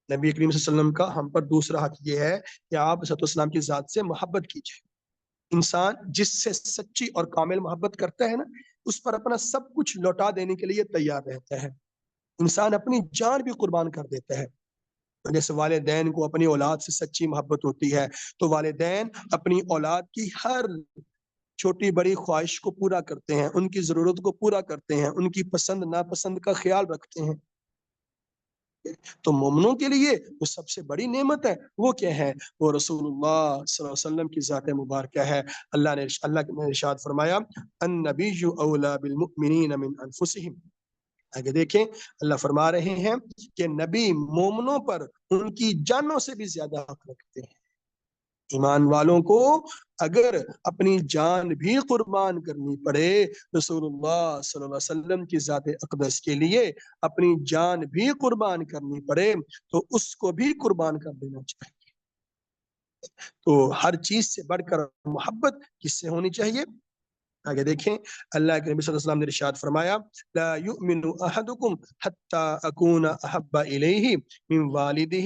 نبی کریم صلی اللہ علیہ وسلم کا ہم پر دوسرا حق یہ ہے کہ آپ صلی اللہ علیہ وسلم کی ذات سے محبت کیجیے۔ انسان جس سے سچی اور کامل محبت کرتا ہے نا، اس پر اپنا سب کچھ لوٹا دینے کے لیے تیار رہتا ہے۔ انسان اپنی جان بھی قربان کر دیتا ہے۔ جیسے والدین کو اپنی اولاد سے سچی محبت ہوتی ہے تو والدین اپنی اولاد کی ہر چھوٹی بڑی خواہش کو پورا کرتے ہیں، ان کی ضرورت کو پورا کرتے ہیں، ان کی پسند ناپسند کا خیال رکھتے ہیں۔ تو مومنوں کے لیے وہ سب سے بڑی نعمت ہے، وہ کیا ہے؟ وہ رسول اللہ صلی اللہ علیہ وسلم کی ذات مبارکہ ہے۔ اللہ نے ارشاد فرمایا النبی اولی بالمؤمنین من انفسہم۔ آگے دیکھیں اللہ فرما رہے ہیں کہ نبی مومنوں پر ان کی جانوں سے بھی زیادہ حق رکھتے ہیں۔ ایمان والوں کو اگر اپنی جان بھی قربان کرنی پڑے، رسول اللہ صلی اللہ علیہ وسلم کی ذات اقدس کے لیے اپنی جان بھی قربان کرنی پڑے تو اس کو بھی قربان کر دینا چاہیے۔ تو ہر چیز سے بڑھ کر محبت کس سے ہونی چاہیے؟ آگے دیکھیں، اللہ کے نبی صلی اللہ علیہ وسلم نے ارشاد فرمایا، لا یؤمن احدکم حتی اکون احب الیہ من والدہ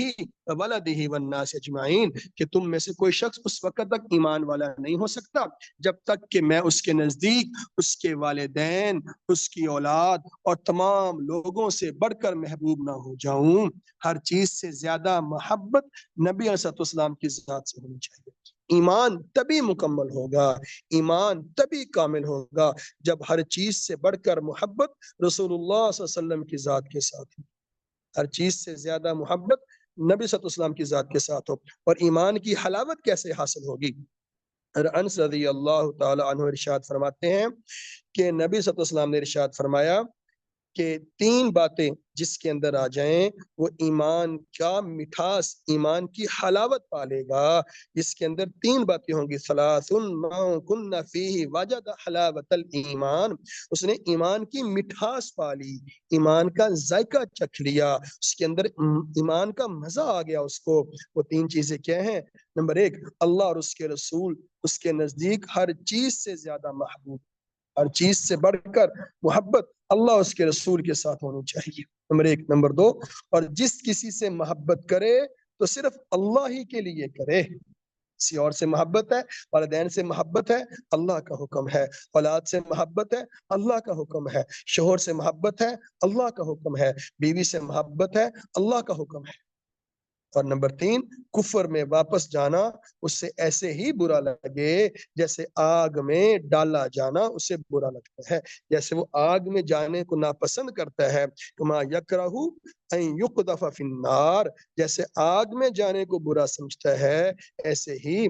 وولدہ والناس اجمعین، کہ تم میں سے کوئی شخص اس وقت تک ایمان والا نہیں ہو سکتا جب تک کہ میں اس کے نزدیک اس کے والدین، اس کی اولاد اور تمام لوگوں سے بڑھ کر محبوب نہ ہو جاؤں۔ ہر چیز سے زیادہ محبت نبی علیہ السلام کی ذات سے ہونی چاہیے۔ ایمان تبھی مکمل ہوگا، ایمان تبھی کامل ہوگا جب ہر چیز سے بڑھ کر محبت رسول اللہ صلی اللہ علیہ وسلم کی ذات کے ساتھ ہو، ہر چیز سے زیادہ محبت نبی صلی اللہ علیہ وسلم کی ذات کے ساتھ ہو۔ اور ایمان کی حلاوت کیسے حاصل ہوگی؟ انس رضی اللہ تعالی عنہ ارشاد فرماتے ہیں کہ نبی صلی اللہ علیہ وسلم نے ارشاد فرمایا کہ 3 باتیں جس کے اندر آ جائیں وہ ایمان کا مٹھاس، ایمان کی حلاوت پالے گا۔ جس کے اندر 3 باتیں ہوں گی، ثلاث ما کن فیہ وجد حلاوت الایمان، اس نے ایمان کی مٹھاس پالی، ایمان کا ذائقہ چکھ لیا، اس کے اندر ایمان کا مزہ آ گیا اس کو۔ وہ 3 چیزیں کیا ہیں؟ نمبر 1، اللہ اور اس کے رسول اس کے نزدیک ہر چیز سے زیادہ محبوب، ہر چیز سے بڑھ کر محبت اللہ اس کے رسول کے ساتھ ہونی چاہیے، نمبر 1۔ نمبر 2، اور جس کسی سے محبت کرے تو صرف اللہ ہی کے لیے کرے۔ کسی اور سے محبت ہے، والدین سے محبت ہے، اللہ کا حکم ہے، اولاد سے محبت ہے، اللہ کا حکم ہے، شوہر سے محبت ہے، اللہ کا حکم ہے، بیوی سے محبت ہے، اللہ کا حکم ہے۔ اور نمبر 3، کفر میں واپس جانا اس سے ایسے ہی برا لگے جیسے آگ میں ڈالا جانا اسے برا لگتا ہے، جیسے وہ آگ میں جانے کو ناپسند کرتا ہے، کما یکرہ ان یقذف فی النار، جیسے آگ میں جانے کو برا سمجھتا ہے ایسے ہی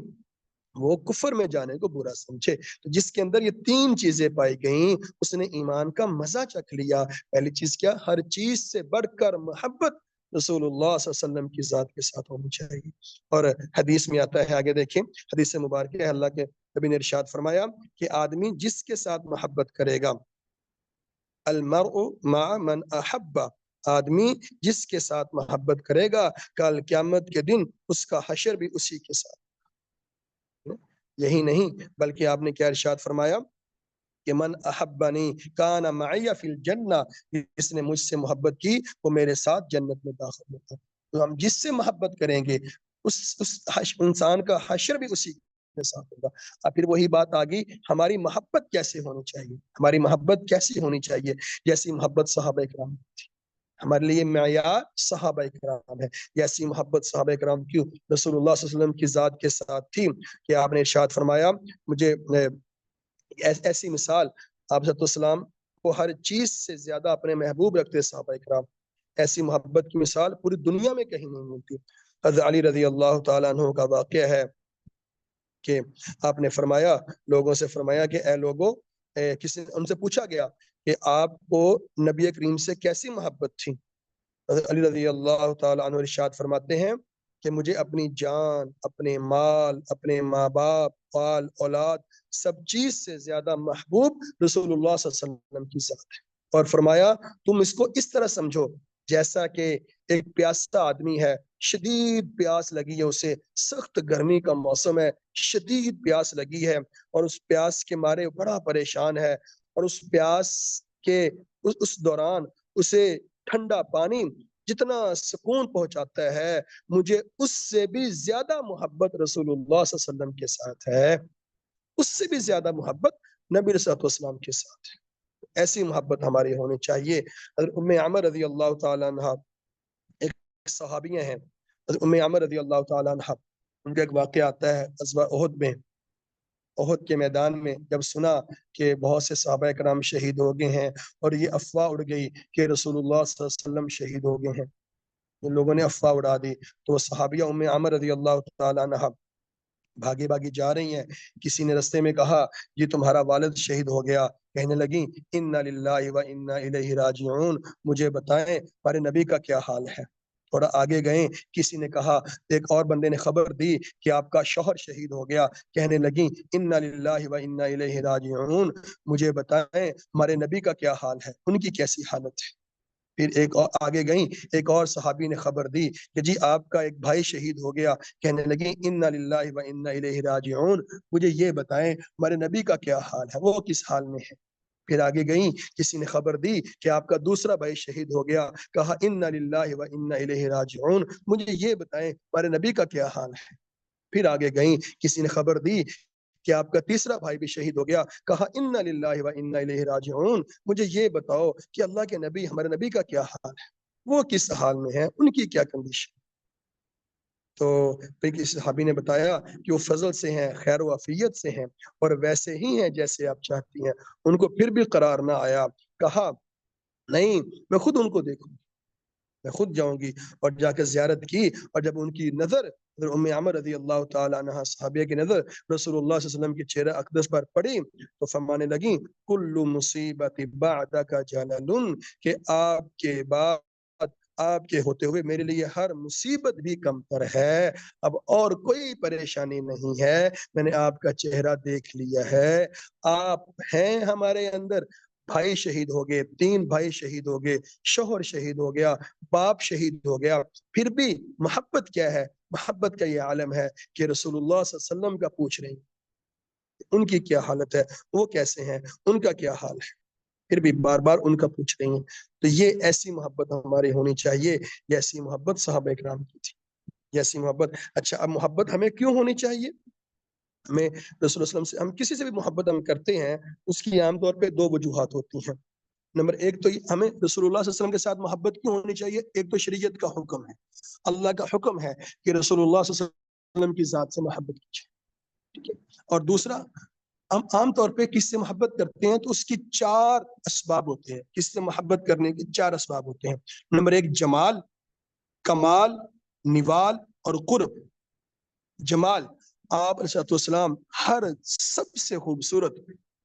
وہ کفر میں جانے کو برا سمجھے۔ تو جس کے اندر یہ 3 چیزیں پائی گئیں اس نے ایمان کا مزہ چکھ لیا۔ پہلی چیز کیا؟ ہر چیز سے بڑھ کر محبت رسول اللہ صلی اللہ علیہ وسلم کی ذات کے ساتھ ہونی چاہیے۔ اور حدیث میں آتا ہے، آگے دیکھیں، حدیث مبارک ہے، اللہ کے نبی نے ارشاد فرمایا کہ آدمی جس کے ساتھ محبت کرے گا، المرء مع من احب، آدمی جس کے ساتھ محبت کرے گا کل قیامت کے دن اس کا حشر بھی اسی کے ساتھ۔ یہی نہیں بلکہ آپ نے کیا ارشاد فرمایا کہ من احبنی کان معی فی الجنہ، جس نے مجھ سے محبت کی وہ میرے ساتھ جنت میں داخل ہوتا۔ تو ہم جس سے محبت کریں گے اس انسان کا حشر بھی اسی کے ساتھ ہوگا۔ اب پھر وہی بات آ گئی، ہماری محبت کیسے ہونی چاہیے؟ ہماری محبت کیسی ہونی چاہیے؟ جیسی محبت صحابہ کرام تھی، ہمارے لیے معیار صحابہ کرام ہے، جیسی محبت صحابہ کرام کی رسول اللہ صلی اللہ علیہ وسلم کی ذات کے ساتھ تھی کہ آپ نے ارشاد فرمایا، مجھے ایسی مثال، آپ صلی اللہ علیہ وسلم کو ہر چیز سے زیادہ اپنے محبوب رکھتے صحابہ کرام، ایسی محبت کی مثال پوری دنیا میں کہیں نہیں ملتی۔ حضرت علی رضی اللہ تعالیٰ عنہ کا واقعہ ہے کہ آپ نے فرمایا، لوگوں سے فرمایا کہ اے لوگوں، کسی ان سے پوچھا گیا کہ آپ کو نبی کریم سے کیسی محبت تھی؟ حضرت علی رضی اللہ تعالیٰ عنہ ارشاد فرماتے ہیں کہ مجھے اپنی جان، اپنے مال، اپنے ماں باپ، فال اولاد، سب چیز سے زیادہ محبوب رسول اللہ صلی اللہ علیہ وسلم کی ذات ہے۔ اور فرمایا تم اس کو اس طرح سمجھو جیسا کہ ایک پیاسا آدمی ہے، شدید پیاس لگی ہے اسے، سخت گرمی کا موسم ہے، شدید پیاس لگی ہے اور اس پیاس کے مارے بڑا پریشان ہے، اور اس پیاس کے اس دوران اسے ٹھنڈا پانی جتنا سکون پہنچاتا ہے، مجھے اس سے بھی زیادہ محبت رسول اللہ صلی اللہ علیہ وسلم کے ساتھ ہے، اس سے بھی زیادہ محبت نبی صلی اللہ علیہ وسلم کے ساتھ ہے۔ ایسی محبت ہماری ہونی چاہیے۔ حضرت ام عامر رضی اللہ تعالیٰ عنہ ایک صحابیہ ہیں، حضرت ام عامر رضی اللہ تعالیٰ عنہ، ان کا ایک واقعہ آتا ہے غزوہ احد میں، احد کے میدان میں جب سنا کہ بہت سے صحابہ کرام شہید ہو گئے ہیں اور یہ افواہ اڑ گئی کہ رسول اللہ صلی اللہ علیہ وسلم شہید ہو گئے ہیں، ان لوگوں نے افواہ اڑا دی، تو وہ صحابیہ ام عامر رضی اللہ تعالیٰ عنہ بھاگی بھاگی جا رہی ہیں، کسی نے رستے میں کہا یہ تمہارا والد شہید ہو گیا، کہنے لگیں انا للہ و انا الیہ راجعون، مجھے بتائیں ہمارے نبی کا کیا حال ہے؟ تھوڑا آگے گئے، کسی نے کہا، ایک اور بندے نے خبر دی کہ آپ کا شوہر شہید ہو گیا، کہنے لگیں انا للہ و انا الیہ راجعون، مجھے بتائیں ہمارے نبی کا کیا حال ہے، ان کی کیسی حالت ہے۔ پھر ایک اور آگے گئیں، ایک اور صحابی نے خبر دی کہ جی آپ کا ایک بھائی شہید ہو گیا، کہنے لگیں انا للہ و انا الیہ راجعون، مجھے یہ بتائیں ہمارے نبی کا کیا حال ہے، وہ کس حال میں ہے۔ پھر آگے گئیں، کسی نے خبر دی کہ آپ کا دوسرا بھائی شہید ہو گیا، کہا انا للہ و انا الیہ راجعون، مجھے یہ بتائیں ہمارے نبی کا کیا حال ہے۔ پھر آگے گئیں، کسی نے خبر دی کہ آپ کا تیسرا بھائی بھی شہید ہو گیا، کہا انا للہ و انا الیہ راجعون، مجھے یہ بتاؤ کہ اللہ کے نبی، ہمارے نبی کا کیا حال ہے، وہ کس حال میں ہے، ان کی کیا کنڈیشن۔ تو پھر کسی صحابی نے بتایا کہ وہ فضل سے ہیں، خیر و عافیت سے ہیں، اور ویسے ہی ہیں جیسے آپ چاہتی ہیں۔ ان کو پھر بھی قرار نہ آیا، کہا نہیں، میں خود ان کو دیکھوں، میں خود جاؤں گی، اور جا کے زیارت کی، اور جب ان کی نظر ام عمر رضی اللہ تعالی عنہ صحابیہ کی نظر رسول اللہ صلی اللہ علیہ وسلم کے چہرہ اقدس پر پڑی تو فرمانے لگیں کل مصیبت بعدک جلل، کہ آپ کے بعد، آپ کے ہوتے ہوئے میرے لیے ہر مصیبت بھی کم تر ہے، اب اور کوئی پریشانی نہیں ہے، میں نے آپ کا چہرہ دیکھ لیا ہے، آپ ہیں ہمارے اندر۔ بھائی شہید ہو گئے، 3 بھائی شہید ہو گئے، شوہر شہید ہو گیا، باپ شہید ہو گیا، پھر بھی محبت کیا ہے؟ محبت کا یہ عالم ہے کہ رسول اللہ صلی اللہ علیہ وسلم کا پوچھ رہے ہیں ان کی کیا حالت ہے، وہ کیسے ہیں، ان کا کیا حال ہے، پھر بھی بار بار ان کا پوچھ رہی ہیں۔ تو یہ ایسی محبت ہماری ہونی چاہیے جیسی محبت صحابہ اکرام کی تھی، جیسی محبت۔ اچھا، اب محبت ہمیں کیوں ہونی چاہیے؟ ہمیں رسول اللہ صلی اللہ علیہ وسلم سے، ہم کسی سے بھی محبت ہم کرتے ہیں، اس کی عام طور پہ 2 وجوہات ہوتی ہیں۔ نمبر ایک تو ہمیں رسول اللہ صلی اللہ علیہ وسلم کے ساتھ محبت کیوں ہونی چاہیے؟ ایک تو شریعت کا حکم ہے، اللہ کا حکم ہے کہ رسول اللہ صلی اللہ علیہ وسلم کی ذات سے محبت کیجیے، ٹھیک ہے۔ اور دوسرا، ہم عام طور پہ کس سے محبت کرتے ہیں تو اس کی 4 اسباب ہوتے ہیں، کس سے محبت کرنے کے 4 اسباب ہوتے ہیں۔ نمبر 1 جمال، کمال، نوال اور قرب۔ جمال، آپ علیہ السلام ہر سب سے خوبصورت،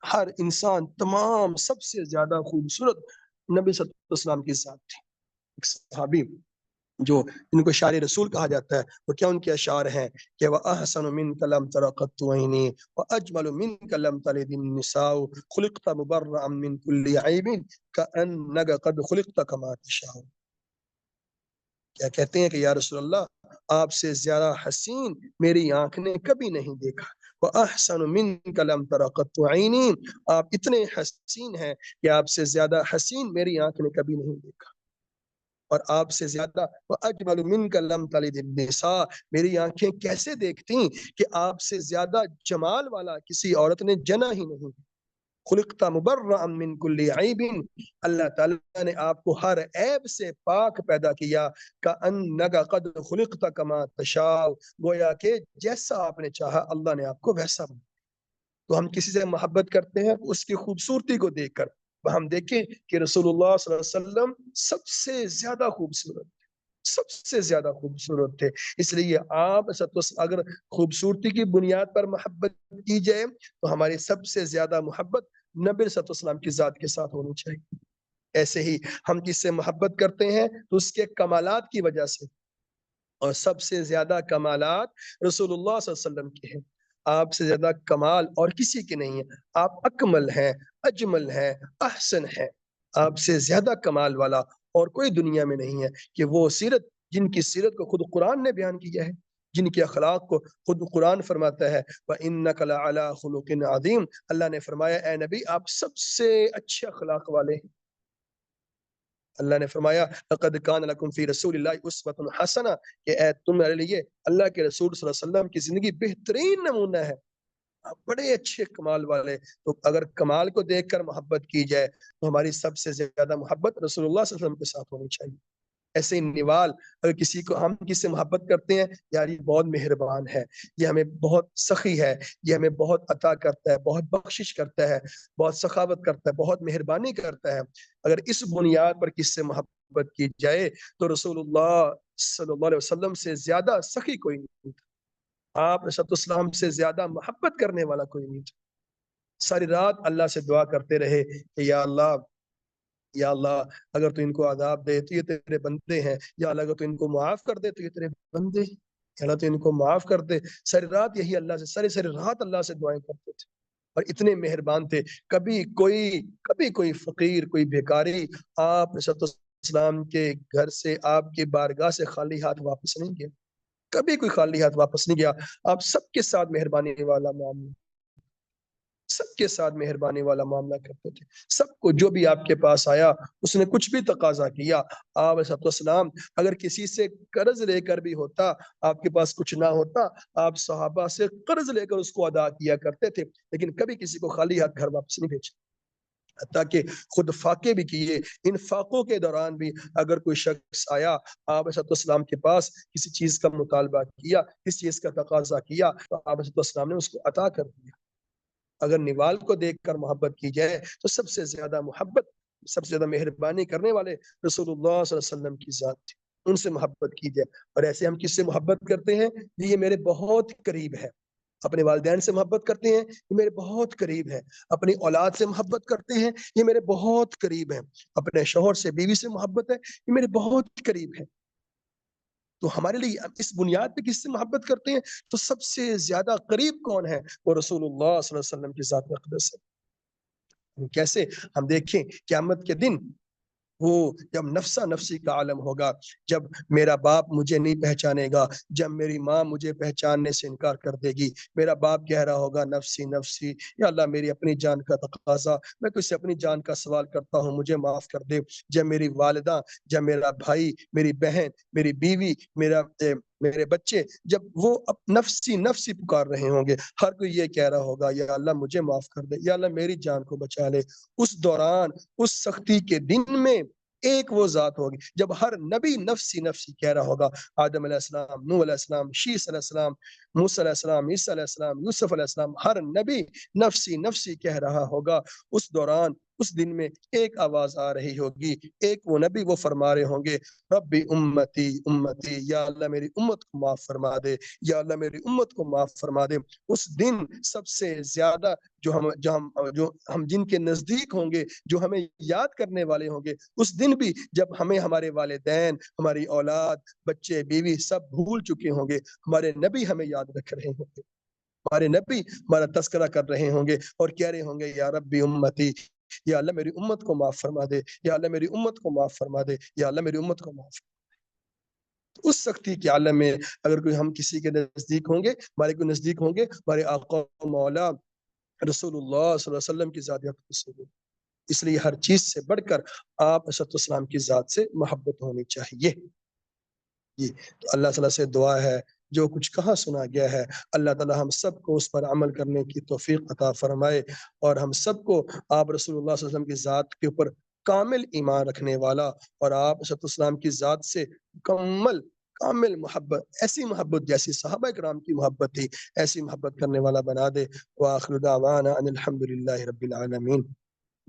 ہر انسان تمام سب سے زیادہ خوبصورت نبی صلی اللہ علیہ وسلم کی ذات تھی۔ ایک صحابی جو ان کو شاعر رسول کہا جاتا ہے، وہ کیا ان کے اشعار ہیں کہ وَأَحْسَنُ مِنْكَ لَمْ تَرَ قَطُّ عَيْنِي وَأَجْمَلُ مِنْكَ لَمْ تَلِدِ النِّسَاءُ خُلِقْتَ مُبَرَّأً مِنْ كُلِّ عَيْبٍ كَأَنَّكَ قَدْ خُلِقْتَ كَمَا تَشَاءُ۔ کیا کہتے ہیں کہ یا رسول اللہ، آپ سے زیادہ حسین میری آنکھ نے کبھی نہیں دیکھا، وَأَحْسَنُ مِنْكَ لَمْ تَرَ قَطُّ عَيْنِي، آپ اتنے حسین ہیں کہ آپ سے زیادہ حسین میری آنکھ نے کبھی نہیں دیکھا، اور آپ سے زیادہ وَأَجْمَلُ مِنْكَ لَمْ تَلِدِ النِّسَاء، میری آنکھیں کیسے دیکھتی کہ آپ سے زیادہ جمال والا کسی عورت نے جنا ہی نہیں۔ خلقت مبرأ من کل عیب، اللہ تعالیٰ نے آپ کو ہر عیب سے پاک پیدا کیا، کأنک قد خلقت کما تشاء، گویا کہ جیسا آپ نے چاہا اللہ نے آپ کو ویسا بنا۔ تو ہم کسی سے محبت کرتے ہیں اس کی خوبصورتی کو دیکھ کر، ہم دیکھیں کہ رسول اللہ صلی اللہ علیہ وسلم سب سے زیادہ خوبصورت، سب سے زیادہ خوبصورت تھے، اس لیے آپ اگر خوبصورتی کی بنیاد پر محبت کی جائے تو ہماری سب سے زیادہ محبت نبی صلی اللہ علیہ وسلم کی ذات کے ساتھ ہونی چاہیے۔ ایسے ہی ہم کس سے محبت کرتے ہیں تو اس کے کمالات کی وجہ سے، اور سب سے زیادہ کمالات رسول اللہ صلی اللہ علیہ وسلم کے ہیں، آپ سے زیادہ کمال اور کسی کے نہیں ہے، آپ اکمل ہیں، اجمل ہیں، احسن ہیں، آپ سے زیادہ کمال والا اور کوئی دنیا میں نہیں ہے کہ وہ سیرت، جن کی سیرت کو خود قرآن نے بیان کیا ہے، جن کے اخلاق کو خود قرآن فرماتا ہے وَإِنَّكَ لَعَلَىٰ خُلُقٍ عَظِيمٍ، اللہ نے فرمایا اے نبی آپ سب سے اچھے اخلاق والے ہیں۔ اللہ نے فرمایا لَقَدْ كَانَ لَكُمْ فِي رَسُولِ اللَّهِ أُسْوَةٌ حَسَنَةٌ، کہ اے تمہارے لیے اللہ کے رسول صلی اللہ علیہ وسلم کی زندگی بہترین نمونہ ہے، آپ بڑے اچھے کمال والے۔ تو اگر کمال کو دیکھ کر محبت کی جائے تو ہماری سب سے زیادہ محبت رسول اللہ صلی اللہ علیہ وسلم کے ساتھ ہونی چاہیے۔ ایسے ہی نوال، اگر کسی کو ہم کس سے محبت کرتے ہیں، یار یہ بہت مہربان ہے، یہ ہمیں بہت سخی ہے، یہ ہمیں بہت عطا کرتا ہے، بہت بخشش کرتا ہے، بہت سخاوت کرتا ہے، بہت مہربانی کرتا ہے، اگر اس بنیاد پر کس سے محبت کی جائے تو رسول اللہ صلی اللہ علیہ وسلم سے زیادہ سخی کوئی نہیں تھا، آپ صلی اللہ علیہ وسلم سے زیادہ محبت کرنے والا کوئی نہیں تھا۔ ساری رات اللہ سے دعا کرتے رہے کہ یا اللہ یا اللہ اگر تو ان کو عذاب دے تو یہ تیرے بندے ہیں، یا اللہ اگر تو ان کو معاف کر دے تو یہ تیرے بندے ہیں، یا اللہ تو ان کو معاف کر دے۔ ساری رات یہی اللہ سے ساری رات اللہ سے دعائیں کرتے تھے اور اتنے مہربان تھے، کبھی کوئی فقیر، کوئی بھیکاری آپ اسلام کے گھر سے، آپ کی بارگاہ سے خالی ہاتھ واپس نہیں گیا، کبھی کوئی خالی ہاتھ واپس نہیں گیا۔ آپ سب کے ساتھ مہربانی والا معاملہ، سب کے ساتھ مہربانی والا معاملہ کرتے تھے۔ سب کو جو بھی آپ کے پاس آیا، اس نے کچھ بھی تقاضا کیا، آپ علیہ السلام اگر کسی سے قرض لے کر بھی ہوتا، آپ کے پاس کچھ نہ ہوتا، آپ صحابہ سے قرض لے کر اس کو ادا کیا کرتے تھے، لیکن کبھی کسی کو خالی ہاتھ گھر واپس نہیں بھیجا۔ حتیٰ کہ خود فاقے بھی کیے، ان فاقوں کے دوران بھی اگر کوئی شخص آیا آپ علیہ السلام کے پاس، کسی چیز کا مطالبہ کیا، کسی چیز کا تقاضا کیا، تو آپ علیہ السلام نے اس کو عطا کر دیا۔ اگر نوال کو دیکھ کر محبت کی جائے تو سب سے زیادہ محبت، سب سے زیادہ مہربانی کرنے والے رسول اللہ صلی اللہ علیہ وسلم کی ذات تھی، ان سے محبت کی جائے۔ اور ایسے ہم کس سے محبت کرتے ہیں؟ یہ میرے بہت قریب ہے۔ اپنے والدین سے محبت کرتے ہیں، یہ میرے بہت قریب ہے۔ اپنی اولاد سے محبت کرتے ہیں، یہ میرے بہت قریب ہے۔ اپنے شوہر سے، بیوی سے محبت ہے، یہ میرے بہت قریب ہے۔ تو ہمارے لیے اس بنیاد پہ کس سے محبت کرتے ہیں؟ تو سب سے زیادہ قریب کون ہے؟ وہ رسول اللہ صلی اللہ علیہ وسلم کی ذات اقدس ہے۔ کیسے؟ ہم دیکھیں قیامت کے دن وہ جب نفسا نفسی کا عالم ہوگا، جب میرا باپ مجھے نہیں پہچانے گا، جب میری ماں مجھے پہچاننے سے انکار کر دے گی، میرا باپ کہہ رہا ہوگا نفسی نفسی، یا اللہ میری اپنی جان کا تقاضا، میں تجھ سے اپنی جان کا سوال کرتا ہوں، مجھے معاف کر دے۔ جب میری والدہ، جب میرا بھائی، میری بہن، میری بیوی، میرے بچے، جب وہ نفسی نفسی پکار رہے ہوں گے، ہر کوئی یہ کہہ رہا ہوگا یا اللہ مجھے معاف کر دے، یا اللہ میری جان کو بچا لے۔ اس دوران، اس سختی کے دن میں ایک وہ ذات ہوگی جب ہر نبی نفسی نفسی کہہ رہا ہوگا۔ آدم علیہ السلام، نوح علیہ السلام، شیس علیہ السلام، موسیٰ علیہ السلام، عیسیٰ علیہ السلام، یوسف علیہ السلام، ہر نبی نفسی نفسی کہہ رہا ہوگا۔ اس دوران، اس دن میں ایک آواز آ رہی ہوگی، ایک وہ نبی وہ فرما رہے ہوں گے، ربی امتی امتی، یا اللہ میری امت کو معاف فرما دے، یا اللہ میری امت کو معاف فرما دے۔ اس دن سب سے زیادہ جو ہم جن کے نزدیک ہوں گے، جو ہمیں یاد کرنے والے ہوں گے، اس دن بھی جب ہمیں ہمارے والدین، ہماری اولاد، بچے، بیوی سب بھول چکے ہوں گے، ہمارے نبی ہمیں یاد رکھ رہے ہوں گے، ہمارے نبی ہمارا تذکرہ کر رہے ہوں گے اور کہہ رہے ہوں گے یا ربی امتی، یا اللہ میری امت کو معاف فرما دے، یا اللہ میری امت کو معاف فرما دے، یا اللہ میری امت کو معاف فرما دے۔ اس سختی کے عالم میں اگر کوئی ہم کسی کے نزدیک ہوں گے، ہمارے کوئی نزدیک ہوں گے، ہمارے آقا و مولا رسول اللہ صلی اللہ علیہ وسلم کی ذات اقدس ہوگی۔ اس لیے ہر چیز سے بڑھ کر آپ صلی اللہ علیہ وسلم کی ذات سے محبت ہونی چاہیے۔ جی، تو اللہ تعالیٰ سے دعا ہے جو کچھ کہا سنا گیا ہے، اللہ تعالیٰ ہم سب کو اس پر عمل کرنے کی توفیق عطا فرمائے، اور ہم سب کو آپ رسول اللہ صلی اللہ علیہ وسلم کی ذات کے اوپر کامل ایمان رکھنے والا، اور آپ صلی اللہ علیہ وسلم کی ذات سے کامل محبت، ایسی محبت جیسی صحابہ کرام کی محبت تھی، ایسی محبت کرنے والا بنا دے۔ وآخر دعوانا ان الحمد للہ رب العالمین۔